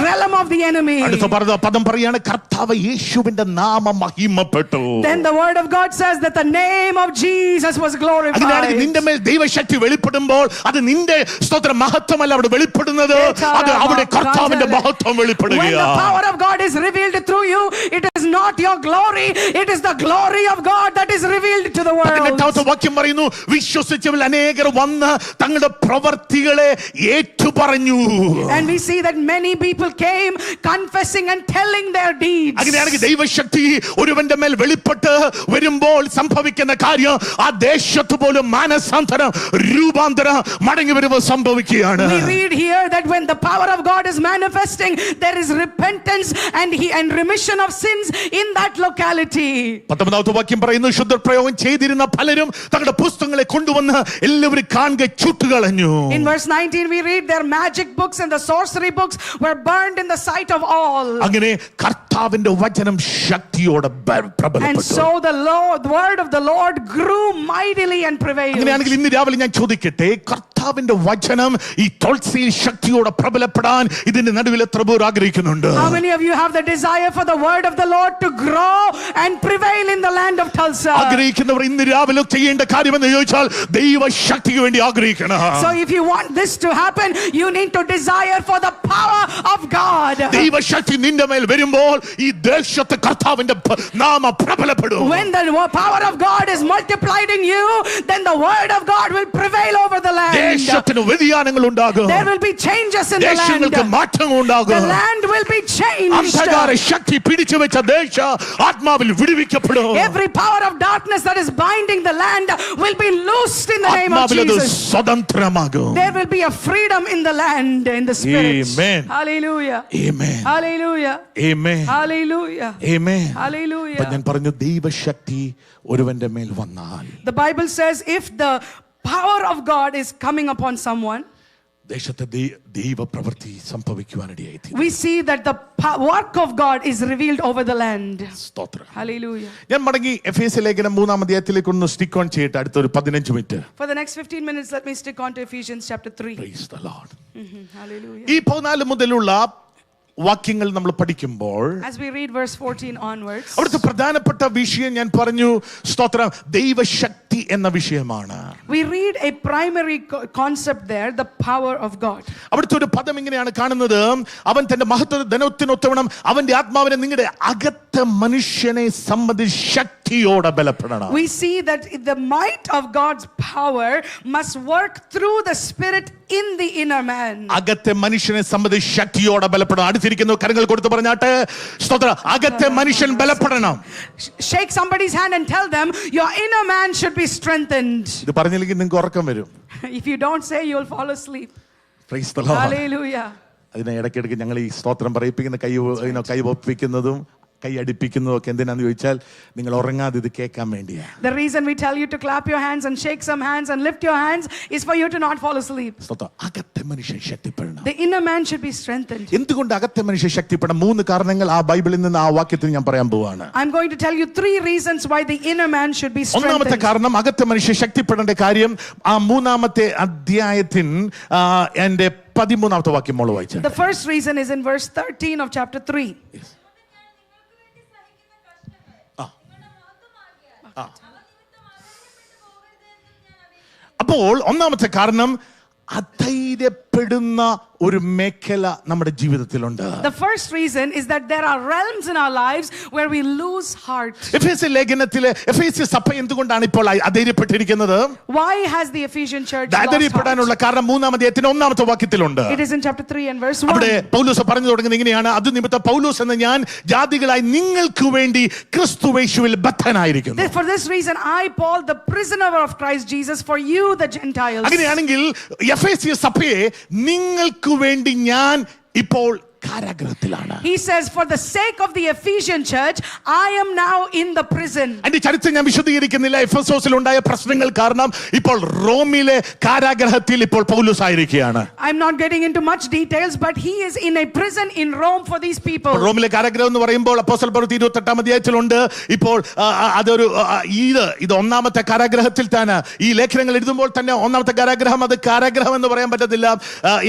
realm of the enemy. അടുത്ത പദം പറയാണ്, കർത്താവ് യേശുവിന്റെ നാമം മഹിമപ്പെട്ടു. Then the word of God says that the name of Jesus was അങ്ങനെയാണെങ്കിൽ glorified. നിന്റെ മേൽ ദൈവശക്തി വെളിപ്പെടുമ്പോൾ അത് നിന്റെ സ്തോത്ര മഹത്വമല്ല അവിടെ വെളിപ്പെടുന്നത്, അത് അവിടെ കർത്താവിന്റെ മഹത്വം When the വെളിപ്പെടുകയാണ്. power of God is revealed through you, it is not your glory, it is the glory of God that is revealed to the world. 18-ാമത്തെ വാക്യം പറയുന്നു, വിശ്വസിച്ചവരിൽ അനേകർ വന്ന് തങ്ങളുടെ പ്രവർത്തികളെ ഏറ്റുപറഞ്ഞു. And we see that many people came confessing and telling their deeds. അങ്ങനെയാണെങ്കിൽ ദൈവശക്തി ഒരുവന്റെ മേൽ വെളിപ്പെട്ട് വരുമ്പോൾ സംഭവിക്കുന്ന കാര്യം ആ ദേശത്ത് പോലും മാനസാന്തരം രൂപാന്തരം മടങ്ങി വരുമ്പോൾ സംഭവിക്കുകയാണ്. We read here that when the power of God is manifesting, there is repentance and remission of sins in that locality. 19-ാമത്തെ വാക്യം പറയുന്നു, ശുദ്ധപ്രയോഗം ചെയ്തിരുന്ന പലരും തങ്ങളുടെ പുസ്തകങ്ങളെ കൊണ്ടുവന്ന് എല്ലാവരും കാണുക ചുട്ടുകളഞ്ഞു. In verse 19 we read their magic books and the sorcery books were burned in the sight of all. അങ്ങനെ കർത്താവിന്റെ വചനം ശക്തിയോടെ And പ്രബലപ്പെട്ടു. so the word of the Lord grew mightily and prevailed. അങ്ങനെയാണെങ്കിൽ ഇന്ന് രാവിലെ ഞാൻ ചോദിക്കട്ടെ, കർത്താവിന്റെ വചനം ഈ തുളസിയിൽ ശക്തിയോടെ പ്രബലപ്പെടാൻ ഇതിന്റെ നടുവിൽ എത്ര പേർ ആഗ്രഹിക്കുന്നുണ്ട്? How many of you have the desire for the word of the Lord to grow and prevail in the land of Tulsa? ആഗ്രഹിക്കുന്നവർ ഇന്ന് രാവിലെ ചെയ്യേണ്ട കാര്യമെന്ന് ചോദിച്ചാൽ ദൈവശക്തിക്ക് വേണ്ടി ആഗ്രഹിക്കണം. So if you want this to happen, you need to desire for the power of God. ദൈവശക്തി നിന്റെ മേൽ വരുമ്പോൾ ഈ ദേശത്തെ കർത്താവിന്റെ നാമം പ്രബലപ്പെടും. When the power of God is multiplied in you, then the word of God will prevail over the land. ദേശത്തിന് വ്യതിയാനങ്ങൾ ഉണ്ടാകും. There will be changes in the land. ദേശങ്ങൾക്ക് മാറ്റങ്ങൾ ഉണ്ടാകും. The land will be changed. അന്ധകാര ശക്തി പിടിച്ചു വെച്ച ദേശ ആത്മാവിൽ വിടുവിക്കപ്പെടും. Every power of darkness that is binding the land will be loosed in the name of Jesus. സ്വതന്ത്രമാകും. There will be a freedom in the land, in the spirit. Amen. Hallelujah. Amen. Hallelujah. Amen. Hallelujah. Amen. Hallelujah. ഞാൻ പറഞ്ഞു ദൈവശക്തി ഒരുവന്റെ മേൽ വന്നാൽ, The Bible says if the power of God is coming upon someone, ദേശത്തെ ദൈവ പ്രവൃത്തി സംഭവിക്കുവാനിടയായി. we see that the work of God is revealed over the land. സ്തോത്രം. Hallelujah. ഞാൻ മടങ്ങി എഫേസ്യ ലേഖനം 3-ാം അധ്യായത്തിലേക്ക് ഒന്ന് സ്റ്റിക്ക് ഓൺ ചെയ്യട്ടെ. അടുത്തൊരു 15 minute. For the next 15 minutes, let me stick on to Ephesians chapter 3. Praise the Lord. Hallelujah. ഈ 14 മുതലുള്ള വാക്യങ്ങൾ നമ്മൾ പഠിക്കുമ്പോൾ As we read verse 14 onwards, അവിടുത്തെ പ്രധാനപ്പെട്ട വിഷയം ഞാൻ പറഞ്ഞു, സ്തോത്രം, ദൈവശക്തി എന്ന വിഷയമാണ്. we read a primary concept there, the power of God. അവിടുത്തെ ഒരു പദം ഇങ്ങനെയാണ് കാണുന്നത്, അവൻ തന്റെ മഹത്വ ധനത്തിനൊത്തവണ്ണം അവന്റെ ആത്മാവിനെ നിങ്ങളുടെ അകത്തെ മനുഷ്യനെ സംബന്ധിച്ച് ശക്തിയോടെ ബലപ്പെടണം. We see that the might of God's power must work through the spirit in the inner man. അകത്തെ മനുഷ്യനെ സംബന്ധിച്ച് ശക്തിയോടെ ബലപ്പെടണം. അടുത്തിരിക്കുന്നു കരങ്ങൾ കൊടുത്ത് പറഞ്ഞാട്ടെ, സ്തോത്രം, അകത്തെ മനുഷ്യൻ ബലപ്പെടണം. Shake somebody's hand and tell them your inner man should be strengthened. ഇത് പറഞ്ഞില്ലെങ്കിൽ നിങ്ങൾക്ക് ഉറക്കം വരും. If you don't say, you'll fall asleep. Praise the Lord. Hallelujah. അതിനെ ഇടയ്ക്കിടയ്ക്ക് ഞങ്ങൾ ഈ സ്തോത്രം പറയിപ്പിക്കുന്ന കൈ ഒപ്പിക്കുന്നതും കൈ അടിപ്പിക്കുന്നതും ഒക്കെ എന്തിനാന്ന് ചോദിച്ചാൽ നിങ്ങൾ ഉറങ്ങാതെ ഇത് കേൾക്കാൻ വേണ്ടിയാ. The reason we tell you to clap your hands and shake some hands and lift your hands is for you to not fall asleep. സ്തോത്രം, അകത്തെ മനുഷ്യൻ ശക്തിപ്പെടണം. The inner man should be strengthened. എന്തുകൊണ്ട് അകത്തെ മനുഷ്യൻ ശക്തിപ്പെടണം? 3 കാരണങ്ങൾ ആ ബൈബിളിൽ നിന്ന് ആ വാക്യത്തിൽ ഞാൻ പറയാൻ പോവാണ്. I'm going to tell you 3 reasons why the inner man should be strengthened. ഒന്നാമത്തെ കാരണം, അകത്തെ മനുഷ്യൻ ശക്തിപ്പെടേണ്ട കാര്യം ആ 3-ാമത്തെ അധ്യായത്തിൽ എന്റെ 13-ാമത്തെ വാക്യം മോള് വായിച്ചു. The first reason is in verse 13 of chapter 3. Yes. അപ്പോൾ ഒന്നാമത്തെ കാരണം, അധൈര്യപ്പെടുന്ന ഒരു മേഖല നമ്മുടെ ജീവിതത്തിലുണ്ട്. The first reason is that there are realms in our lives where we lose heart. എഫേസ്യ ലേഖനത്തിലെ എഫേസ്യ സഭ എന്തുകൊണ്ടാണ് ഇപ്പോൾ അധൈര്യപ്പെട്ടിരിക്കുന്നത്? Why has the Ephesian church lost അധൈര്യപ്പെടാനുള്ള heart? കാരണം 3-ാം അധ്യായത്തിന്റെ 1-ാമത്തെ വാക്യത്തിലുണ്ട്. It is in chapter 3 and verse 1. അവിടെ പൗലോസ് പറഞ്ഞു തുടങ്ങുന്നത് ഇങ്ങനെയാണ്, അത് നിമിത്തം പൗലോസ് എന്ന ഞാൻ ജാതികളായി നിങ്ങൾക്ക് വേണ്ടി ക്രിസ്തുയേശുവിൽ ബദ്ധനായിരിക്കുന്നു. For this reason I, Paul, the prisoner of Christ Jesus, for you the Gentiles. അങ്ങനെയാണെങ്കിൽ എഫേസ്യ സഭയെ നിങ്ങൾക്ക് വേണ്ടി ഞാൻ ഇപ്പോൾ കാരാഗ്രഹത്തിലാണ്. He says, for the sake of the Ephesian church, I am now in the prison. അതിന്റെ ചരിത്രം ഞാൻ വിശദീകരിക്കുന്നില്ല. എഫെസോസിൽ ഉണ്ടായ പ്രശ്നങ്ങൾ കാരണം ഇപ്പോൾ റോമിലെ കാരാഗ്രഹത്തിൽ ഇപ്പോൾ പൗലോസ് ആയിരിക്കുകയാണ്. I'm not getting into much details, but he is in a prison in Rome for these people. റോമിലെ കാരാഗ്രഹം എന്ന് പറയുമ്പോൾ അപ്പോസ്തല പ്രവൃത്തി 28-ാം അധ്യായത്തിലുണ്ട്. ഇപ്പോൾ അതൊരു ഇത് 1-ാമത്തെ കാരാഗ്രഹത്തിൽ തന്നെ ഈ ലേഖനങ്ങൾ എഴുതുമ്പോൾ തന്നെ 1-ാമത്തെ കാരാഗ്രഹം അത് കാരാഗ്രഹം എന്ന് പറയാൻ പറ്റത്തില്ല.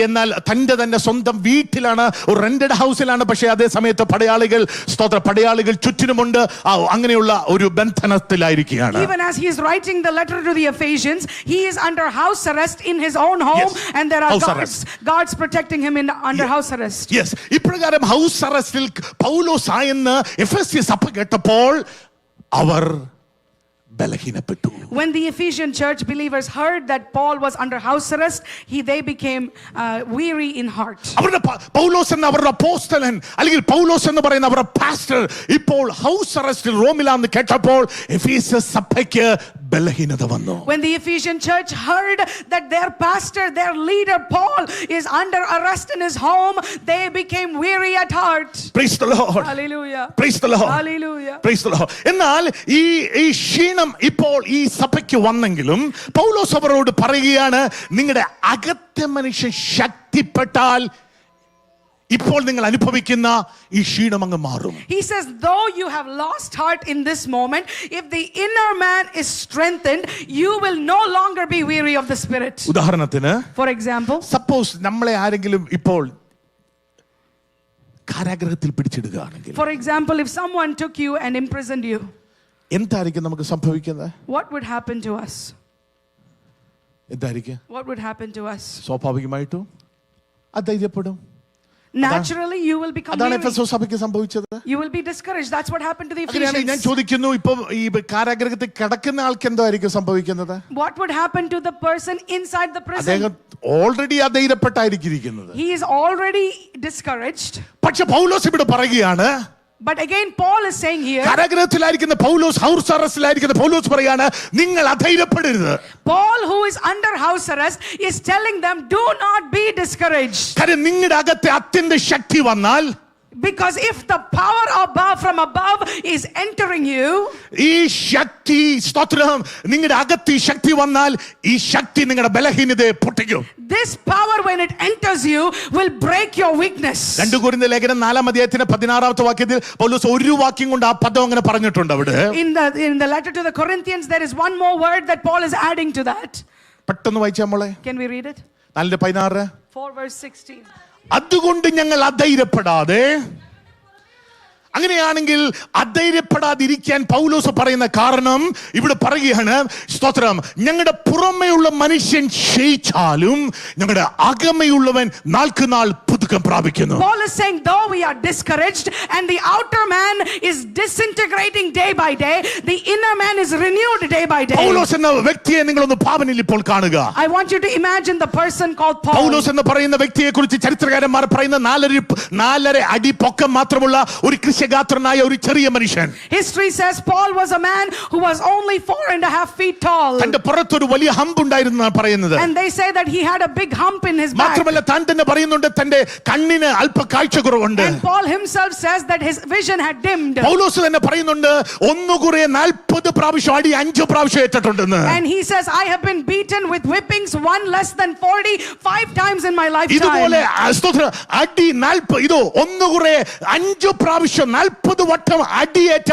എന്നാൽ തന്റെ തന്നെ സ്വന്തം വീട്ടിലാണ്, റെന്റഡ് ഹൗസിലാണ്. പക്ഷേ അതേ സമയത്ത് പടയാളികൾ ചുറ്റിനുമുണ്ട്. അങ്ങനെയുള്ള ഒരു ബന്ധനത്തിലായിരിക്കുകയാണ്. Even as he is writing the letter to the Ephesians, he is under house arrest in his own home. Yes. And there are guards protecting him under house arrest. Yes. ഇപ്രകാരം house അറസ്റ്റിൽ പൗലോസ് ആയെന്ന് എഫെസ്യ സഭ കേട്ടപ്പോൾ അവർ ബലഹീനപ്പെട്ടു. When the Ephesian church believers heard that Paul was under house arrest, they became weary in heart. അവരുടെ പൗലോസ് എന്ന അവരുടെ അപ്പോസ്തലൻ അല്ലെങ്കിൽ പൗലോസ് എന്ന് പറയുന്ന അവരുടെ പാസ്റ്റർ ഇപ്പോൾ ഹൗസ് അറസ്റ്റിൽ റോമിലാന്ന് കേട്ടപ്പോൾ എഫേസ്യ സഭയ്ക്ക് ബലഹീനത വന്നു. When the Ephesian church heard that their pastor, their leader Paul is under arrest in his home, they became weary at heart. Praise the Lord. Hallelujah. Praise the Lord. Hallelujah. Praise the Lord. എന്നാൽ ഈ ക്ഷീണം ഇപ്പോൾ ഈ സഭയ്ക്ക് വന്നെങ്കിലും പൗലോസ് അവരോട് പറയുകയാണ്, നിങ്ങളുടെ അകത്തെ മനുഷ്യൻ ശക്തിപ്പെട്ടാൽ ഇപ്പോൾ നിങ്ങൾ അനുഭവിക്കുന്ന ഈ ക്ഷീണം അങ്ങ് മാറും. He says, though you have lost heart in this moment, if the inner man is strengthened, you will no longer be weary of the spirit. ഉദാഹരണത്തിന്, for example, സപ്പോസ് നമ്മളെ ആരെങ്കിലും ഇപ്പോൾ കാരാഗ്രഹത്തിൽ പിടിച്ചിടുകയാണെങ്കിൽ, for example, if someone took you and imprisoned you, എന്തായിരിക്കും നമുക്ക് സംഭവിക്കുന്നത്? what would happen to us? എന്തായിരിക്കും? What would happen to us? സ്വാഭാവികമായിട്ടും അധൈര്യപ്പെടും. naturally you will become അതാണ് weary. എഫെസോസ് സഭയ്ക്ക് സംഭവിച്ചത്. You will be discouraged. That's what happened to the അങ്ങനെയാണെങ്കിൽ ഞാൻ Ephesians. ചോദിക്കുന്നു, ഇപ്പൊ ഈ കാരാഗ്രഹത്തിൽ കിടക്കുന്ന ആൾക്ക് എന്തായിരിക്കും സംഭവിക്കുന്നത്? What would happen to the person inside the prison? അദ്ദേഹം already അധൈര്യപ്പെട്ടായിരിക്കുന്നത്. He is already discouraged. പക്ഷെ പൗലോസ് ഇവിടെ പറയുകയാണ്, But again, Paul is saying here, കാരാഗ്രഹത്തിലായിരിക്കുന്ന പൗലോസ്, ഹൗസ് അറസ്റ്റിലായിരിക്കുന്ന പൗലോസ് പറയാണ്, നിങ്ങൾ അധൈര്യപ്പെടരുത്. Paul, who is under house arrest, is telling them, do not be discouraged. കാര്യം നിങ്ങളുടെ അകത്തെ അത്യന്ത ശക്തി വന്നാൽ, Because if the power from above is entering you, ഈ ശക്തി, സ്തോത്രം, നിങ്ങളുടെ അകത്ത് ഈ ശക്തി വന്നാൽ ഈ ശക്തി നിങ്ങളുടെ ബലഹീനതയെ പൊട്ടിക്കും. this power when it enters you will break your weakness. 2 കൊരിന്ത്യർ ലേഖനം 4-16 വാക്യത്തിൽ പൗലോസ് ഒരു വാക്യം കൊണ്ട് ആ പദം അങ്ങനെ പറഞ്ഞിട്ടുണ്ട്. അവിടെ In the letter to the Corinthians, there is one more word that Paul is adding to that. പെട്ടെന്ന് വായിച്ചാൽ മോളെ, Can we read it? 4:16. 4 verse 16. അതുകൊണ്ട് ഞങ്ങൾ അധൈര്യപ്പെടാതെ, അങ്ങനെയാണെങ്കിൽ അധൈര്യപ്പെടാതിരിക്കാൻ പൗലോസ് പറയുന്ന കാരണം ഇവിടെ പറയുകയാണ്, സ്തോത്രം, ഞങ്ങളുടെ പുറമേയുള്ള മനുഷ്യൻ ക്ഷയിച്ചാലും ഞങ്ങളുടെ അകമയുള്ളവൻ നാൾക്കുനാൾ പുതുക്കം പ്രാപിക്കുന്നു. Paul is saying, though we are discouraged and the outer man is disintegrating day by day, the inner man is renewed day by day. പൗലോസ് എന്ന വ്യക്തിയെ നിങ്ങളൊന്ന് ഭാവനയിൽ ഇപ്പോൾ കാണുക. I want you to imagine the person called Paul. പൗലോസ് എന്ന് പറയുന്ന വ്യക്തിയെ കുറിച്ച് ചരിത്രകാരന്മാർ പറയുന്ന 4 അടി പൊക്കം മാത്രമുള്ള ഒരു കൃഷിഗാത്രനായ ഒരു ചെറിയ മനുഷ്യൻ. History says Paul was a man who was only 4.5 feet tall. തന്റെ പുറത്തൊരു വലിയ ഹമ്പ് ഉണ്ടായിരുന്നു പറയുന്നത്. And they say that he had a big hump in his back. മാത്രമല്ല താൻ തന്നെ പറയുന്നുണ്ട് തന്റെ കണ്ണിന് അല്പ കാഴ്ചക്കുറവുണ്ട്. And Paul himself says that his vision had dimmed. പൗലോസ് തന്നെ പറയുന്നുണ്ട്, 1 പ്രാവശ്യം അടി 5 പ്രാവശ്യം ഏറ്റിട്ടുണ്ടെന്ന്. And he says, I have been beaten with whippings, one less than 40, 5 times in my lifetime. ഇതുപോലെ അടി 40, ഇത് 5 പ്രാവശ്യം 40 വട്ടം അടിയേറ്റ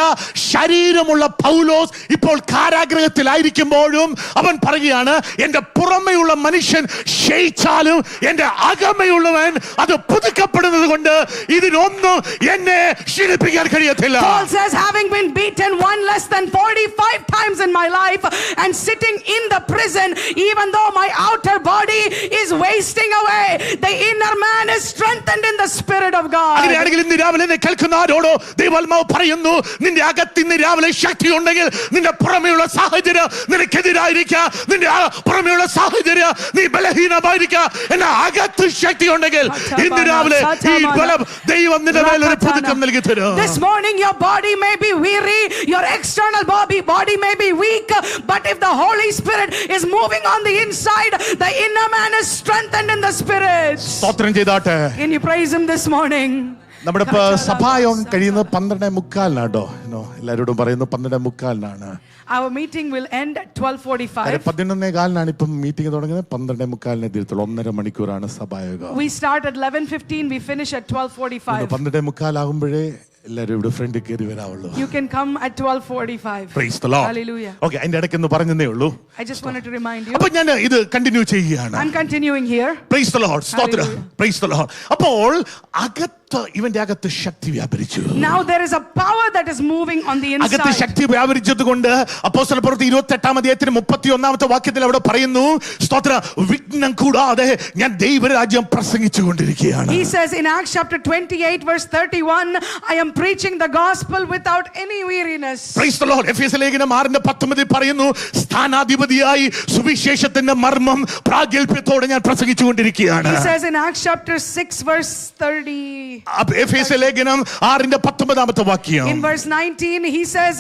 ശരീരമുള്ള പൗലോസ് ഇപ്പോൾ കാരാഗ്രഹത്തിലായിരിക്കുമ്പോഴും അവൻ പറയുകയാണ്, എന്റെ പുറമെയുള്ള മനുഷ്യൻ ക്ഷയിച്ചാലും എന്റെ അകമയുള്ളവൻ അത് പുതുക്കപ്പെടുന്നത് കൊണ്ട് ഇതിനൊന്നും എന്നെ ക്ഷീണിപ്പിക്കാൻ കഴിയത്തില്ല. Paul says, having been beaten one less than 45 times in my life and sitting in the prison, even though my outer body is wasting away, the inner man is strengthened in the Spirit of God. അങ്ങനെയാണെങ്കിൽ ഇന്ന് രാവിലെ എന്നെ കേൾക്കുന്ന ആരോടോ ദൈവാത്മാവ് പറയുന്നു, നിന്റെ അകത്ത് ഇന്ന് രാവിലെ ശക്തി ഉണ്ടെങ്കിൽ നിന്റെ പുറമെയുള്ള സാഹചര്യം നിനക്കെതിരായിരിക്കുക, നിന്റെ പുറമെയുള്ള സാഹചര്യം നീ ബലഹീനമായിരിക്കുക, എന്ന അകത്ത് ശക്തി ഉണ്ടെങ്കിൽ ഇന്ന് രാവിലെ ഈ ബലം ദൈവം നിന്റെ മേൽ ഒരു പുതുക്കം നൽകി തരും. This morning your body may be weary, your external body may be weak, but if the Holy Spirit is moving on the inside, the inner man is strengthened in the Spirit. സ്തോത്രം ചെയ്താട്ടെ. Can you praise him this morning? നമ്മുടെ സഭായോഗം കഴിയുന്നത് 12:45 എല്ലാവരോടും പറയുന്നു 12:45. Our meeting will end at 12:45. 11:15 ഇപ്പം meeting തുടങ്ങുന്നത്, 12:45 തീരത്തുള്ളൂ. 1.5 മണിക്കൂറാണ് സഭായോഗം. We start at 11:15, we finish at 12:45. 12:45 ആകുമ്പോഴേ എല്ലാവരും ഇവിടെ ഫ്രണ്ടിൽ കയറി വരാവുള്ളൂ. You can come at 12:45. Praise the Lord. Hallelujah. Okay, അതിന്റെ ഇടയ്ക്ക് ഒന്ന് പറഞ്ഞതേ ഉള്ളൂ. I just wanted to remind you. അപ്പോൾ ഞാൻ ഇത് കണ്ടിന്യൂ ചെയ്യുകയാണ്. I'm continuing here. Praise the Lord. സ്തോത്രം. Praise the Lord. അപ്പോൾ ഇവന്റെ അകത്ത് ശക്തി വ്യാപരിച്ചു. Now there is a power that is moving on the inside. അകത്ത് ശക്തി വ്യാപരിച്ചതുകൊണ്ട് അപ്പോസ്തലപ്രവൃത്തി 28-31 വാക്യത്തിൽ അവിടെ പറയുന്നു, സ്തോത്രം, വിഘ്നം കൂടാതെ ഞാൻ ദൈവരാജ്യം പ്രസംഗിച്ചു കൊണ്ടിരിക്കുകയാണ്. He says in Acts chapter 28 verse 31, I am preaching the gospel without any weariness. Praise the Lord. എഫെസ്യ ലേഖനം 6:19 പറയുന്നു, സ്ഥാനാധിപതിയായി സുവിശേഷത്തിന്റെ മർമ്മം പ്രാഗൽഭ്യത്തോടെ ഞാൻ പ്രസംഗിച്ചു കൊണ്ടിരിക്കുകയാണ്. He says in Acts chapter 6 verse 30. എഫെസ്യ ലേഖനം 6:19 വാക്യം. In verse 19 he says,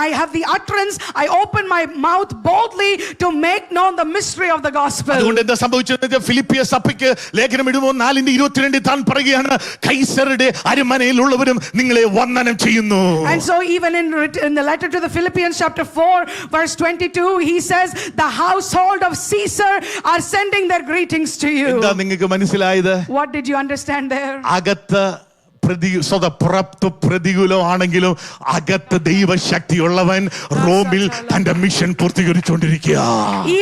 I have the utterance, I open my mouth boldly to make known the mystery of the gospel. അതുകൊണ്ട് എന്താ സംഭവിച്ചത്? ഫിലിപ്പിയ സഭയ്ക്ക് ലേഖനം എഴുതുമ്പോൾ 4:22 താൻ പറയുകയാണ്, കൈസറുടെ അരമനയിലുള്ളവരും നിങ്ങളെ വന്ദനം ചെയ്യുന്നു. And so even in the letter to the Philippians chapter 4 verse 22 he says, the household of Caesar are sending their greetings to you. എന്താ നിങ്ങൾക്ക് മനസ്സിലായത്? What did you understand there? അകത്ത് പുറത്ത് പ്രതികൂലമാണെങ്കിലും അകത്ത് ദൈവശക്തിയുള്ളവൻ റോമിൽ തന്റെ mission പൂർത്തീകരിച്ചുകൊണ്ടിരിക്കുക.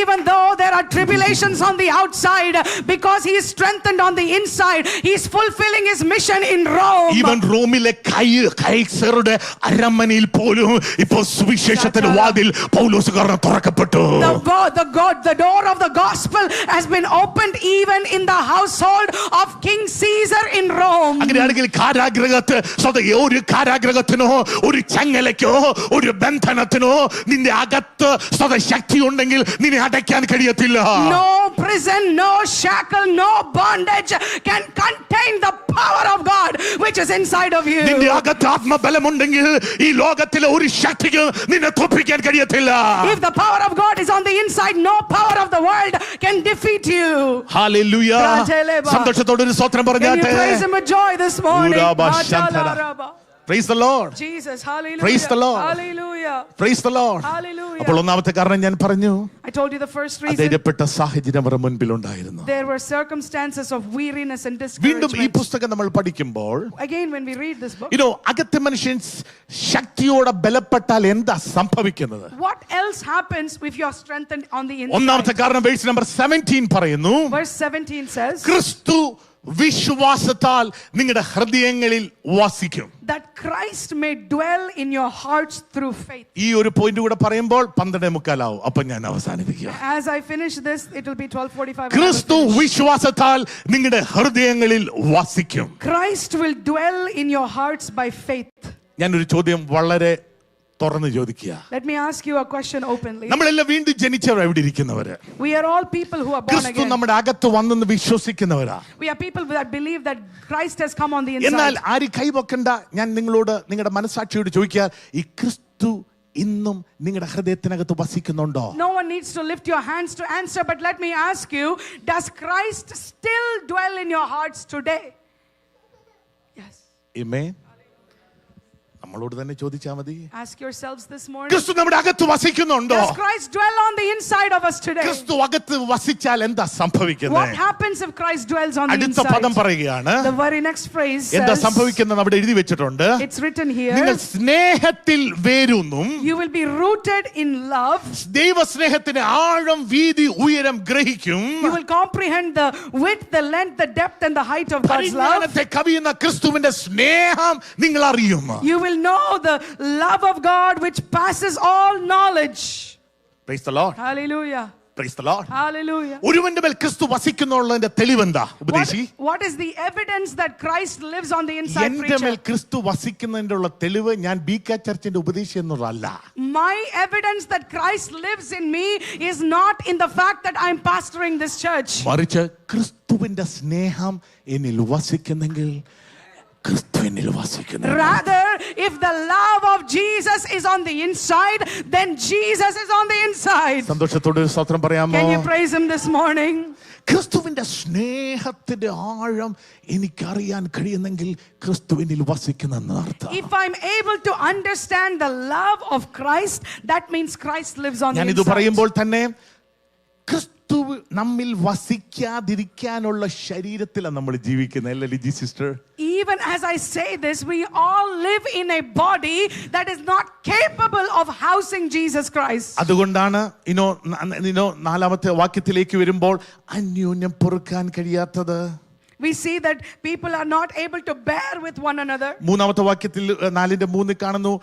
Even though there are tribulations on the outside, because he is strengthened on the inside, he is fulfilling his mission in Rome. Even റോമിലെ കൈസറുടെ അരമനയിൽ പോലും ഇപ്പോൾ സുവിശേഷത്തിന്റെ വാതിൽ പൗലോസുകാരന് തുറക്കപ്പെട്ടു. The door of the gospel has been opened even in the household of King Caesar in Rome. അങ്ങനെയാണെങ്കിൽ ഒരു കാരാഗ്രഹത്തിനോ ഒരു ചങ്ങലയ്ക്കോ ഒരു ബന്ധനത്തിനോ നിന്റെ അകത്ത് ശക്തി ഉണ്ടെങ്കിൽ നിന്നെ അടയ്ക്കാൻ കഴിയത്തില്ല. No prison, no shackle, no bondage can contain the power of God which is inside of you. നിന്റെ അകത്ത് ആത്മബലമുണ്ടെങ്കിൽ ഈ ലോകത്തിലെ ഒരു ശക്തിക്ക് നിന്നെ തോൽപ്പിക്കാൻ കഴിയത്തില്ല. If the power of God is on the inside, no power of the world can defeat you. Hallelujah. സന്തോഷത്തോടെ ഒരു സ്തോത്രം പറഞ്ഞാട്ടെ. Can you praise him with joy this morning? Praise the Lord. Jesus, hallelujah. Praise the Lord. Hallelujah. Praise the Lord. Hallelujah. അപ്പോൾ ഒന്നാമത്തെ കാരണം ഞാൻ പറഞ്ഞു, I told you the first reason. അതിരപ്പെട്ട സാഹചര്യം അവരുടെ മുൻപിൽ ഉണ്ടായിരുന്നു. There were circumstances of weariness and വീണ്ടും ഈ discouragement. പുസ്തകം നമ്മൾ പഠിക്കുമ്പോൾ Again, when we read this book, അകത്തെ മനുഷ്യൻ ശക്തിയോടെ ബലപ്പെട്ടാൽ എന്താ സംഭവിക്കുന്നത്? what else happens if you are strengthened on the ഒന്നാമത്തെ inside? കാരണം വേഴ്സ് നമ്പർ 17 പറയുന്നു, Verse 17 says, ക്രിസ്തു വിശ്വാസത്താൽ നിങ്ങളുടെ ഹൃദയങ്ങളിൽ വസിക്കും. that Christ may dwell in your hearts through faith. ഈ ഒരു പോയിന്റ് കൂടെ പറയുമ്പോൾ 12:45 അപ്പൊ ഞാൻ അവസാനിപ്പിക്കുക. As I finish this, it will be 12:45. ക്രിസ്തു വിശ്വാസത്താൽ നിങ്ങളുടെ ഹൃദയങ്ങളിൽ വസിക്കും. Christ will dwell in your hearts by faith. ഞാനൊരു ചോദ്യം വളരെ തുറന്ന് ചോദിക്കുക. Let me ask you a question openly. നമ്മളെല്ലാം വീണ്ടും ജനിച്ചവർ എവിടെ ഇരിക്കുന്നവര്? We are all people who are born ക്രിസ്തു again. നമ്മുടെ അകത്ത് വന്നെന്ന് വിശ്വസിക്കുന്നവരാ. We are people that believe that Christ has come on the inside. എന്നാൽ ആരും കൈവക്കണ്ട. ഞാൻ നിങ്ങളോട് നിങ്ങളുടെ മനസാക്ഷിയോട് ചോദിക്കുക, ഈ ക്രിസ്തു ഇന്നും നിങ്ങളുടെ ഹൃദയത്തിനകത്ത് വസിക്കുന്നുണ്ടോ? No one needs to lift your hands to answer, but let me ask you, does Christ still dwell in your hearts today? Yes. Amen. നമ്മളോട് തന്നെ ചോദിച്ചാൽ മതി. Ask yourselves this morning. ക്രിസ്തു നമ്മുടെ അകത്ത് വസിക്കുന്നുണ്ടോ? Does Christ dwell on the inside of us today? ക്രിസ്തു അകത്ത് വസിച്ചാൽ എന്താ സംഭവിക്കുന്നത്? What happens if Christ dwells on the അടുത്ത inside? പദം പറയുകയാണ്, The very next phrase എന്താ says, സംഭവിക്കുന്നത് അവിടെ എഴുതി വെച്ചിട്ടുണ്ട്. it's written here, നിങ്ങൾ സ്നേഹത്തിൽ വേരൂന്നും you will be rooted in love. ദൈവസ്നേഹത്തിന്റെ ആഴം വീതി ഉയരം ഗ്രഹിക്കും. You will comprehend the width, the length, the depth and the height of God's love. പരിജ്ഞാനത്തെ കവിയുന്ന ക്രിസ്തുവിന്റെ സ്നേഹം നിങ്ങൾ അറിയും. You will know the love of God which passes all knowledge. Praise the Lord. Hallelujah. Praise the Lord. Hallelujah. ഒരുവന്റെ മേൽ ക്രിസ്തു വസിക്കുന്നുള്ളതിന്റെ തെളിവെന്താ ഉപദേശി? What is the evidence that Christ lives on the inside, എന്റെ മേൽ preacher? ക്രിസ്തു വസിക്കുന്നതിന്റെ ഉള്ള തെളിവ് ഞാൻ ബിക ചർച്ചിന്റെ ഉപദേശി എന്നുള്ളതല്ല. My evidence that Christ lives in me is not in the fact that I'm pastoring this church. മറിച്ച് ക്രിസ്തുവിന്റെ സ്നേഹം എന്നിൽ വസിക്കുന്നെങ്കിൽ ക്രിസ്തു എന്നിൽ വസിക്കുന്നു. Rather, if the love of Jesus is on the inside, then Jesus is on the inside. സന്തോഷത്തോടെ ഒരു സ്തോത്രം പറയാമോ? Can you praise him this morning? ക്രിസ്തുവിന്റെ സ്നേഹത്തിന്റെ ആഴം എനിക്കറിയാൻ കഴിയുന്നെങ്കിൽ ക്രിസ്തുവിനിൽ വസിക്കുന്നെന്ന് അർത്ഥം. If I'm able to understand the love of Christ, that means Christ lives on the ഞാൻ ഇത് inside. പറയുമ്പോൾ തന്നെ ക്രിസ്തു നമ്മിൽ വസിക്കാതിരിക്കാനുള്ള ശരീരത്തിലാണ് നമ്മൾ ജീവിക്കുന്നത്, അല്ലേ Liji sister? Even as I say this, we all live in a body that is not capable of housing Jesus Christ. അതുകൊണ്ടാണ് നാലാമത്തെ വാക്യത്തിലേക്ക് വരുമ്പോൾ അന്യോന്യം പൊറുക്കാൻ കഴിയാത്തത്. We see that people are not able to bear with one another. മൂന്നാമത്തെ വാക്യത്തിൽ 4:3 കാണുന്നു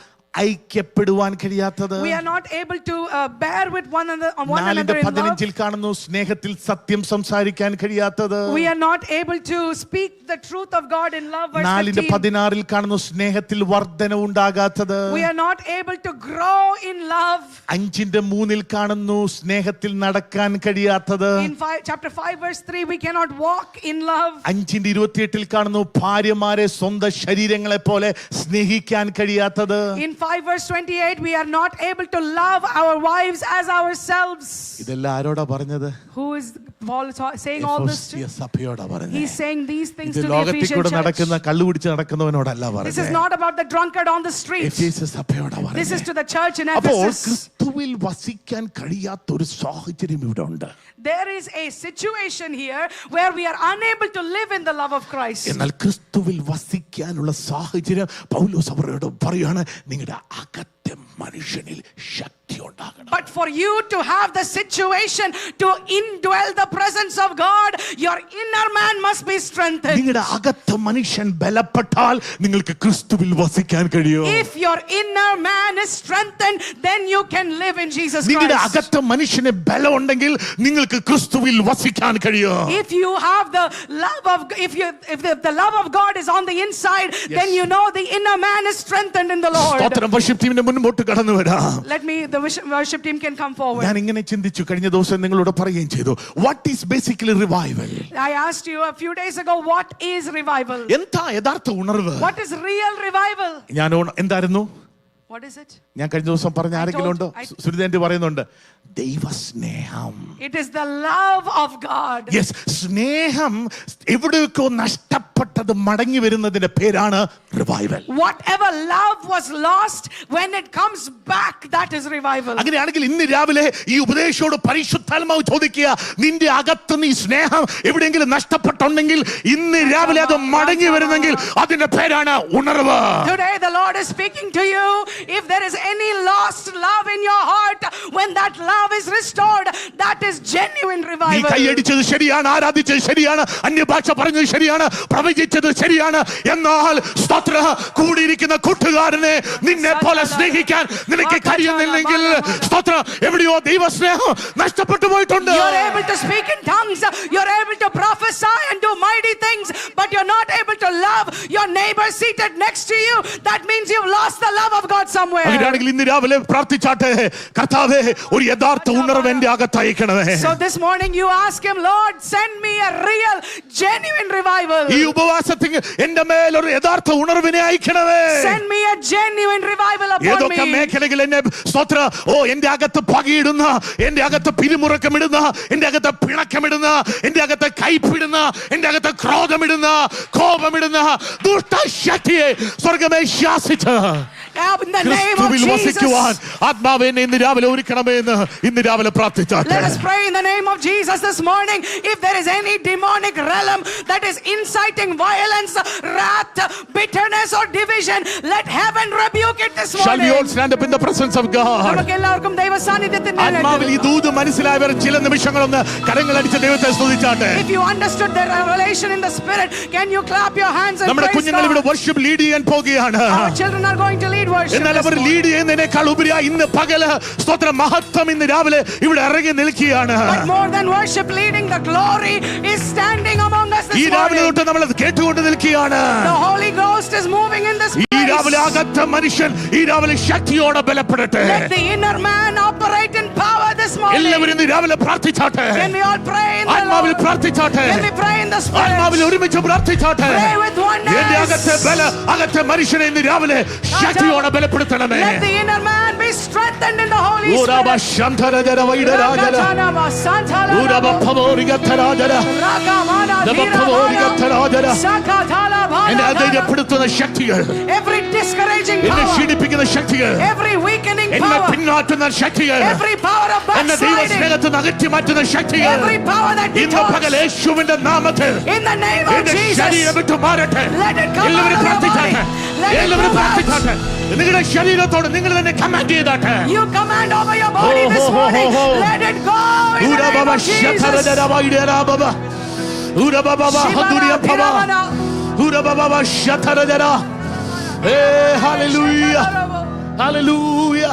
ഐക്യപ്പെടുവാൻ കഴിയാത്തത്. We are not able to bear with one another in love. 4:15 കാണുന്നു സ്നേഹത്തിൽ സത്യം സംസാരിക്കാൻ കഴിയാത്തത്. We are not able to speak the truth of God in love. Verse 15. 4:16 കാണുന്നു സ്നേഹത്തിൽ വർധന ഉണ്ടാകാത്തത്. We are not able to grow in love. 5:3 കാണുന്നു സ്നേഹത്തിൽ നടക്കാൻ കഴിയാത്തത്. In chapter 5 verse 3, we cannot walk in love. 5:28 കാണുന്നു ഭാര്യമാരെ സ്വന്തം ശരീരങ്ങളെ പോലെ സ്നേഹിക്കാൻ കഴിയാത്തത്. In 5 verse 28, we are not able to love our wives as ourselves. ഇതെല്ലാം ആരോടാ പറഞ്ഞത്? Who is Paul saying all this to? സഭയോടാ പറഞ്ഞത്. He's saying these things to the ലോകത്തിൽ Ephesian കൂടെ church. നടക്കുന്ന കള്ളുകുടിച്ച് നടക്കുന്നവനോടല്ല This പറഞ്ഞത്. is not about the drunkard on the street. സഭയോടാ പറഞ്ഞത്. This is to the church in അപ്പോൾ Ephesus. ക്രിസ്തുവിൽ വസിക്കാൻ കഴിയാത്ത ഒരു സാഹചര്യം ഇവിടെ ഉണ്ട്. There is a situation here where we are unable to live in the love of Christ. എന്നാൽ ക്രിസ്തുവിൽ വസിക്കാൻ വസിക്കാനുള്ള സാഹചര്യം പൗലോസ് അവരോട് പറയാണ്, നിങ്ങളുടെ അകത്തെ മനുഷ്യനിൽ ശക്തി ഉണ്ടാകണം. But for you to have the situation to indwell the presence of God, your inner man must be strengthened. നിങ്ങളുടെ അകത്തെ മനുഷ്യൻ ബലപ്പെട്ടാൽ നിങ്ങൾക്ക് ക്രിസ്തുവിൽ വസിക്കാൻ കഴിയും. If your inner man is strengthened, then you can live in Jesus നിങ്ങളുടെ Christ. അകത്തെ മനുഷ്യന് ബലം ഉണ്ടെങ്കിൽ നിങ്ങൾക്ക് ക്രിസ്തുവിൽ വസിക്കാൻ കഴിയും. If you have the love of, if the love of God is on the inside, then you know the inner man is strengthened in the Lord. സ്തോത്രം. വർഷിപ്പ് ടീമിന്റെ മുൻപോട്ട് കടന്നു വരാം. Let me, the worship team can come forward. ഞാൻ ഇങ്ങനെ ചിന്തിച്ചു, കഴിഞ്ഞ ദിവസം നിങ്ങളോട് പറയുകയും ചെയ്തു, what is basically revival? I asked you a few days ago, what is revival? എന്താ യഥാർത്ഥ ഉണർവ്? What is real revival? എന്തായിരുന്നു? What is it? ഞാൻ കഴിഞ്ഞ ദിവസം പറഞ്ഞ ആരെങ്കിലും ഉണ്ടോ? സുരിതേന്റി പറയുന്നുണ്ട്, ദൈവസ്നേഹം. It is the love of God. Yes, സ്നേഹം എവിടെയൊക്കെ നഷ്ടപ്പെട്ടത് മടങ്ങി വരുന്നതിന്റെ പേരാണ് revival. Whatever love was lost, when it comes back, that is revival. അങ്ങനെയാണെങ്കിൽ ഇന്ന് രാവിലെ ഈ ഉപദേശത്തോട് പരിശുദ്ധാത്മാവ് ചോദിക്കുക, നിന്റെ അകത്ത് നീ സ്നേഹം എവിടെയെങ്കിലും നഷ്ടപ്പെട്ടുണ്ടെങ്കിൽ ഇന്ന് രാവിലെ അത് മടങ്ങി വരുന്നെങ്കിൽ അതിന്റെ പേരാണ് ഉണർവ്. Today the Lord is speaking to you. If there is any lost love in your heart, when that love is restored, that is genuine നീ revival. കൈയടിച്ചത് ശരിയാണ്, ആരാധിച്ചത് ശരിയാണ്, അന്യഭാഷ പറഞ്ഞത് ശരിയാണ്, പ്രവചിച്ചത് ശരിയാണ്. എന്നാൽ സ്തോത്ര, കൂടിയിരിക്കുന്ന കൂട്ടുകാരനെ നിന്നെ പോലെ സ്നേഹിക്കാൻ നിനക്ക് കഴിയുന്നില്ലെങ്കിൽ സ്തോത്ര, എവിടെയോ ദൈവസ്നേഹം നഷ്ടപ്പെട്ടു പോയിട്ടുണ്ട്. You're able to speak in tongues, you're able to prophesy and do mighty things, but you're not able to love your neighbor seated next to you. That means you've lost the love of God somewhere. അങ്ങനെയാണെങ്കിൽ ഇന്ന് രാവിലെ പ്രാർത്ഥിച്ചാട്ടെ, കർത്താവേ ഒരു യഥാർത്ഥ ഉണർവ് എന്റെ അകത്തയക്കണമേ. So this morning you ask him, Lord, send me a real, genuine revival. ഈ ഉപവാസത്തിൽ എന്റെ മേൽ ഒരു യഥാർത്ഥ ഉണർവിനെ അയക്കണമേ. Send me a genuine revival upon ഏതൊക്കെ me. മേഖലകൾ എന്നെ സ്തോത്ര, എന്റെ അകത്ത് പകയിടുന്ന, എന്റെ അകത്ത് പിരിമുറക്കമിടുന്ന, എന്റെ അകത്ത് പിണക്കമിടുന്ന, എന്റെ അകത്ത് കൈപ്പിടുന്ന, എന്റെ അകത്ത് ക്രോധമിടുന്ന, കോപമിടുന്ന ദുഷ്ടശക്തിയെ സ്വർഗ്ഗമേ ശാസിച്ച് In the name of ക്രിസ്തുവിൽ വസിക്കുവാൻ Jesus. ആത്മാവേ ഇന്ന് രാവിലെ ഒരുക്കണമേ എന്ന് ഇന്ന് രാവിലെ പ്രാർത്ഥിച്ചാട്ടെ. Let us pray in the name of Jesus this morning. If there is any demonic realm that is inciting violence, wrath, bitterness or division, let heaven rebuke it this Shall we all morning. stand up in the presence of God? നമുക്കെല്ലാവർക്കും ദൈവ സാന്നിധ്യത്തിന്റെ ആത്മാവിൽ ഈ ദൂത് മനസ്സിലായവർ ചില നിമിഷങ്ങളൊന്ന് കരങ്ങളടിച്ച് ദൈവത്തെ സ്തുതിച്ചാട്ടെ. If you understood the revelation in the spirit, can you clap your hands and നമ്മുടെ praise കുഞ്ഞുങ്ങൾ ഇവിടെ God? വർഷിപ്പ് ലീഡ് ചെയ്യാൻ പോകുകയാണ്. Our children are going to lead worship എന്നാൽ this അവർ morning. ലീഡ് ചെയ്യുന്നതിനേക്കാൾ ഉപരിയായി ഇന്ന് പകല് സ്തോത്ര മഹത്വം ഇന്ന് രാവിലെ ഇവിടെ ഇറങ്ങി നിൽക്കുകയാണ്. But more than worship leading, the glory is standing among us ഈ this രാവിലെ morning. തൊട്ട് നമ്മൾ കേട്ടുകൊണ്ട് നിൽക്കുകയാണ്. The Holy Ghost is moving in this ഈ രാവിലെ place. അകത്ത മനുഷ്യൻ ഈ രാവിലെ ശക്തിയോടെ ബലപ്പെടട്ടെ. Let the inner man operate in power this morning. എല്ലാവരും ഇന്ന് രാവിലെ പ്രാർത്ഥിച്ചാട്ടെ. Can we all pray in the ആത്മാവിൽ Lord? പ്രാർത്ഥിച്ചാട്ടെ. Can we pray in the ആത്മാവിൽ spirit? ഒരുമിച്ച് പ്രാർത്ഥിച്ചാട്ടെ. Pray with oneness. എന്റെ അകത്തെ മനുഷ്യനെ ഇന്ന് രാവിലെ ശക്തിയോടെ ബലപ്പെടുത്തണമേ. Let the inner man be strengthened in the Holy ഊരബ Spirit. ശന്തരജര വൈഡരാജര Rakatanaba, Santala, ഊരബ ഭവോരിഗത്തരാജര Rakamana, ദബഭവോരിഗത്തരാജര Sakatala, എന്നെ Bala, അധൈര്യപ്പെടുത്തുന്ന ശക്തികൾ, every discouraging എന്നെ power, ക്ഷീണിപ്പിക്കുന്ന ശക്തികൾ, every weakening എന്നെ power, പിന്നാറ്റുന്ന ശക്തികൾ, every power of എന്നെ backsliding, ദൈവസ്നേഹത്തിൽ നിന്ന് അകറ്റി മാറ്റുന്ന ശക്തികൾ every power that ഇന്ന് പകൽ detours, യേശുവിന്റെ നാമത്തിൽ in the name of എന്റെ Jesus, ശരീരം വിട്ടു മാറട്ടെ. let it come out എല്ലാവരും of your പ്രാർത്ഥിച്ചാട്ടെ. body. Let it എല്ലാവരും move out. പ്രാർത്ഥിച്ചാട്ടെ. നിങ്ങളുടെ ശരീരത്തോട് നിങ്ങൾ തന്നെ command ചെയ്താട്ടെ. You command over your body this morning. Let it go in the name ഊരബബ of Jesus. ശതരജര വൈഡരാബബ ഊരബബബ ഹദുരിയ ഭവ ഊരബബബ ശതരജര. Hallelujah, hallelujah.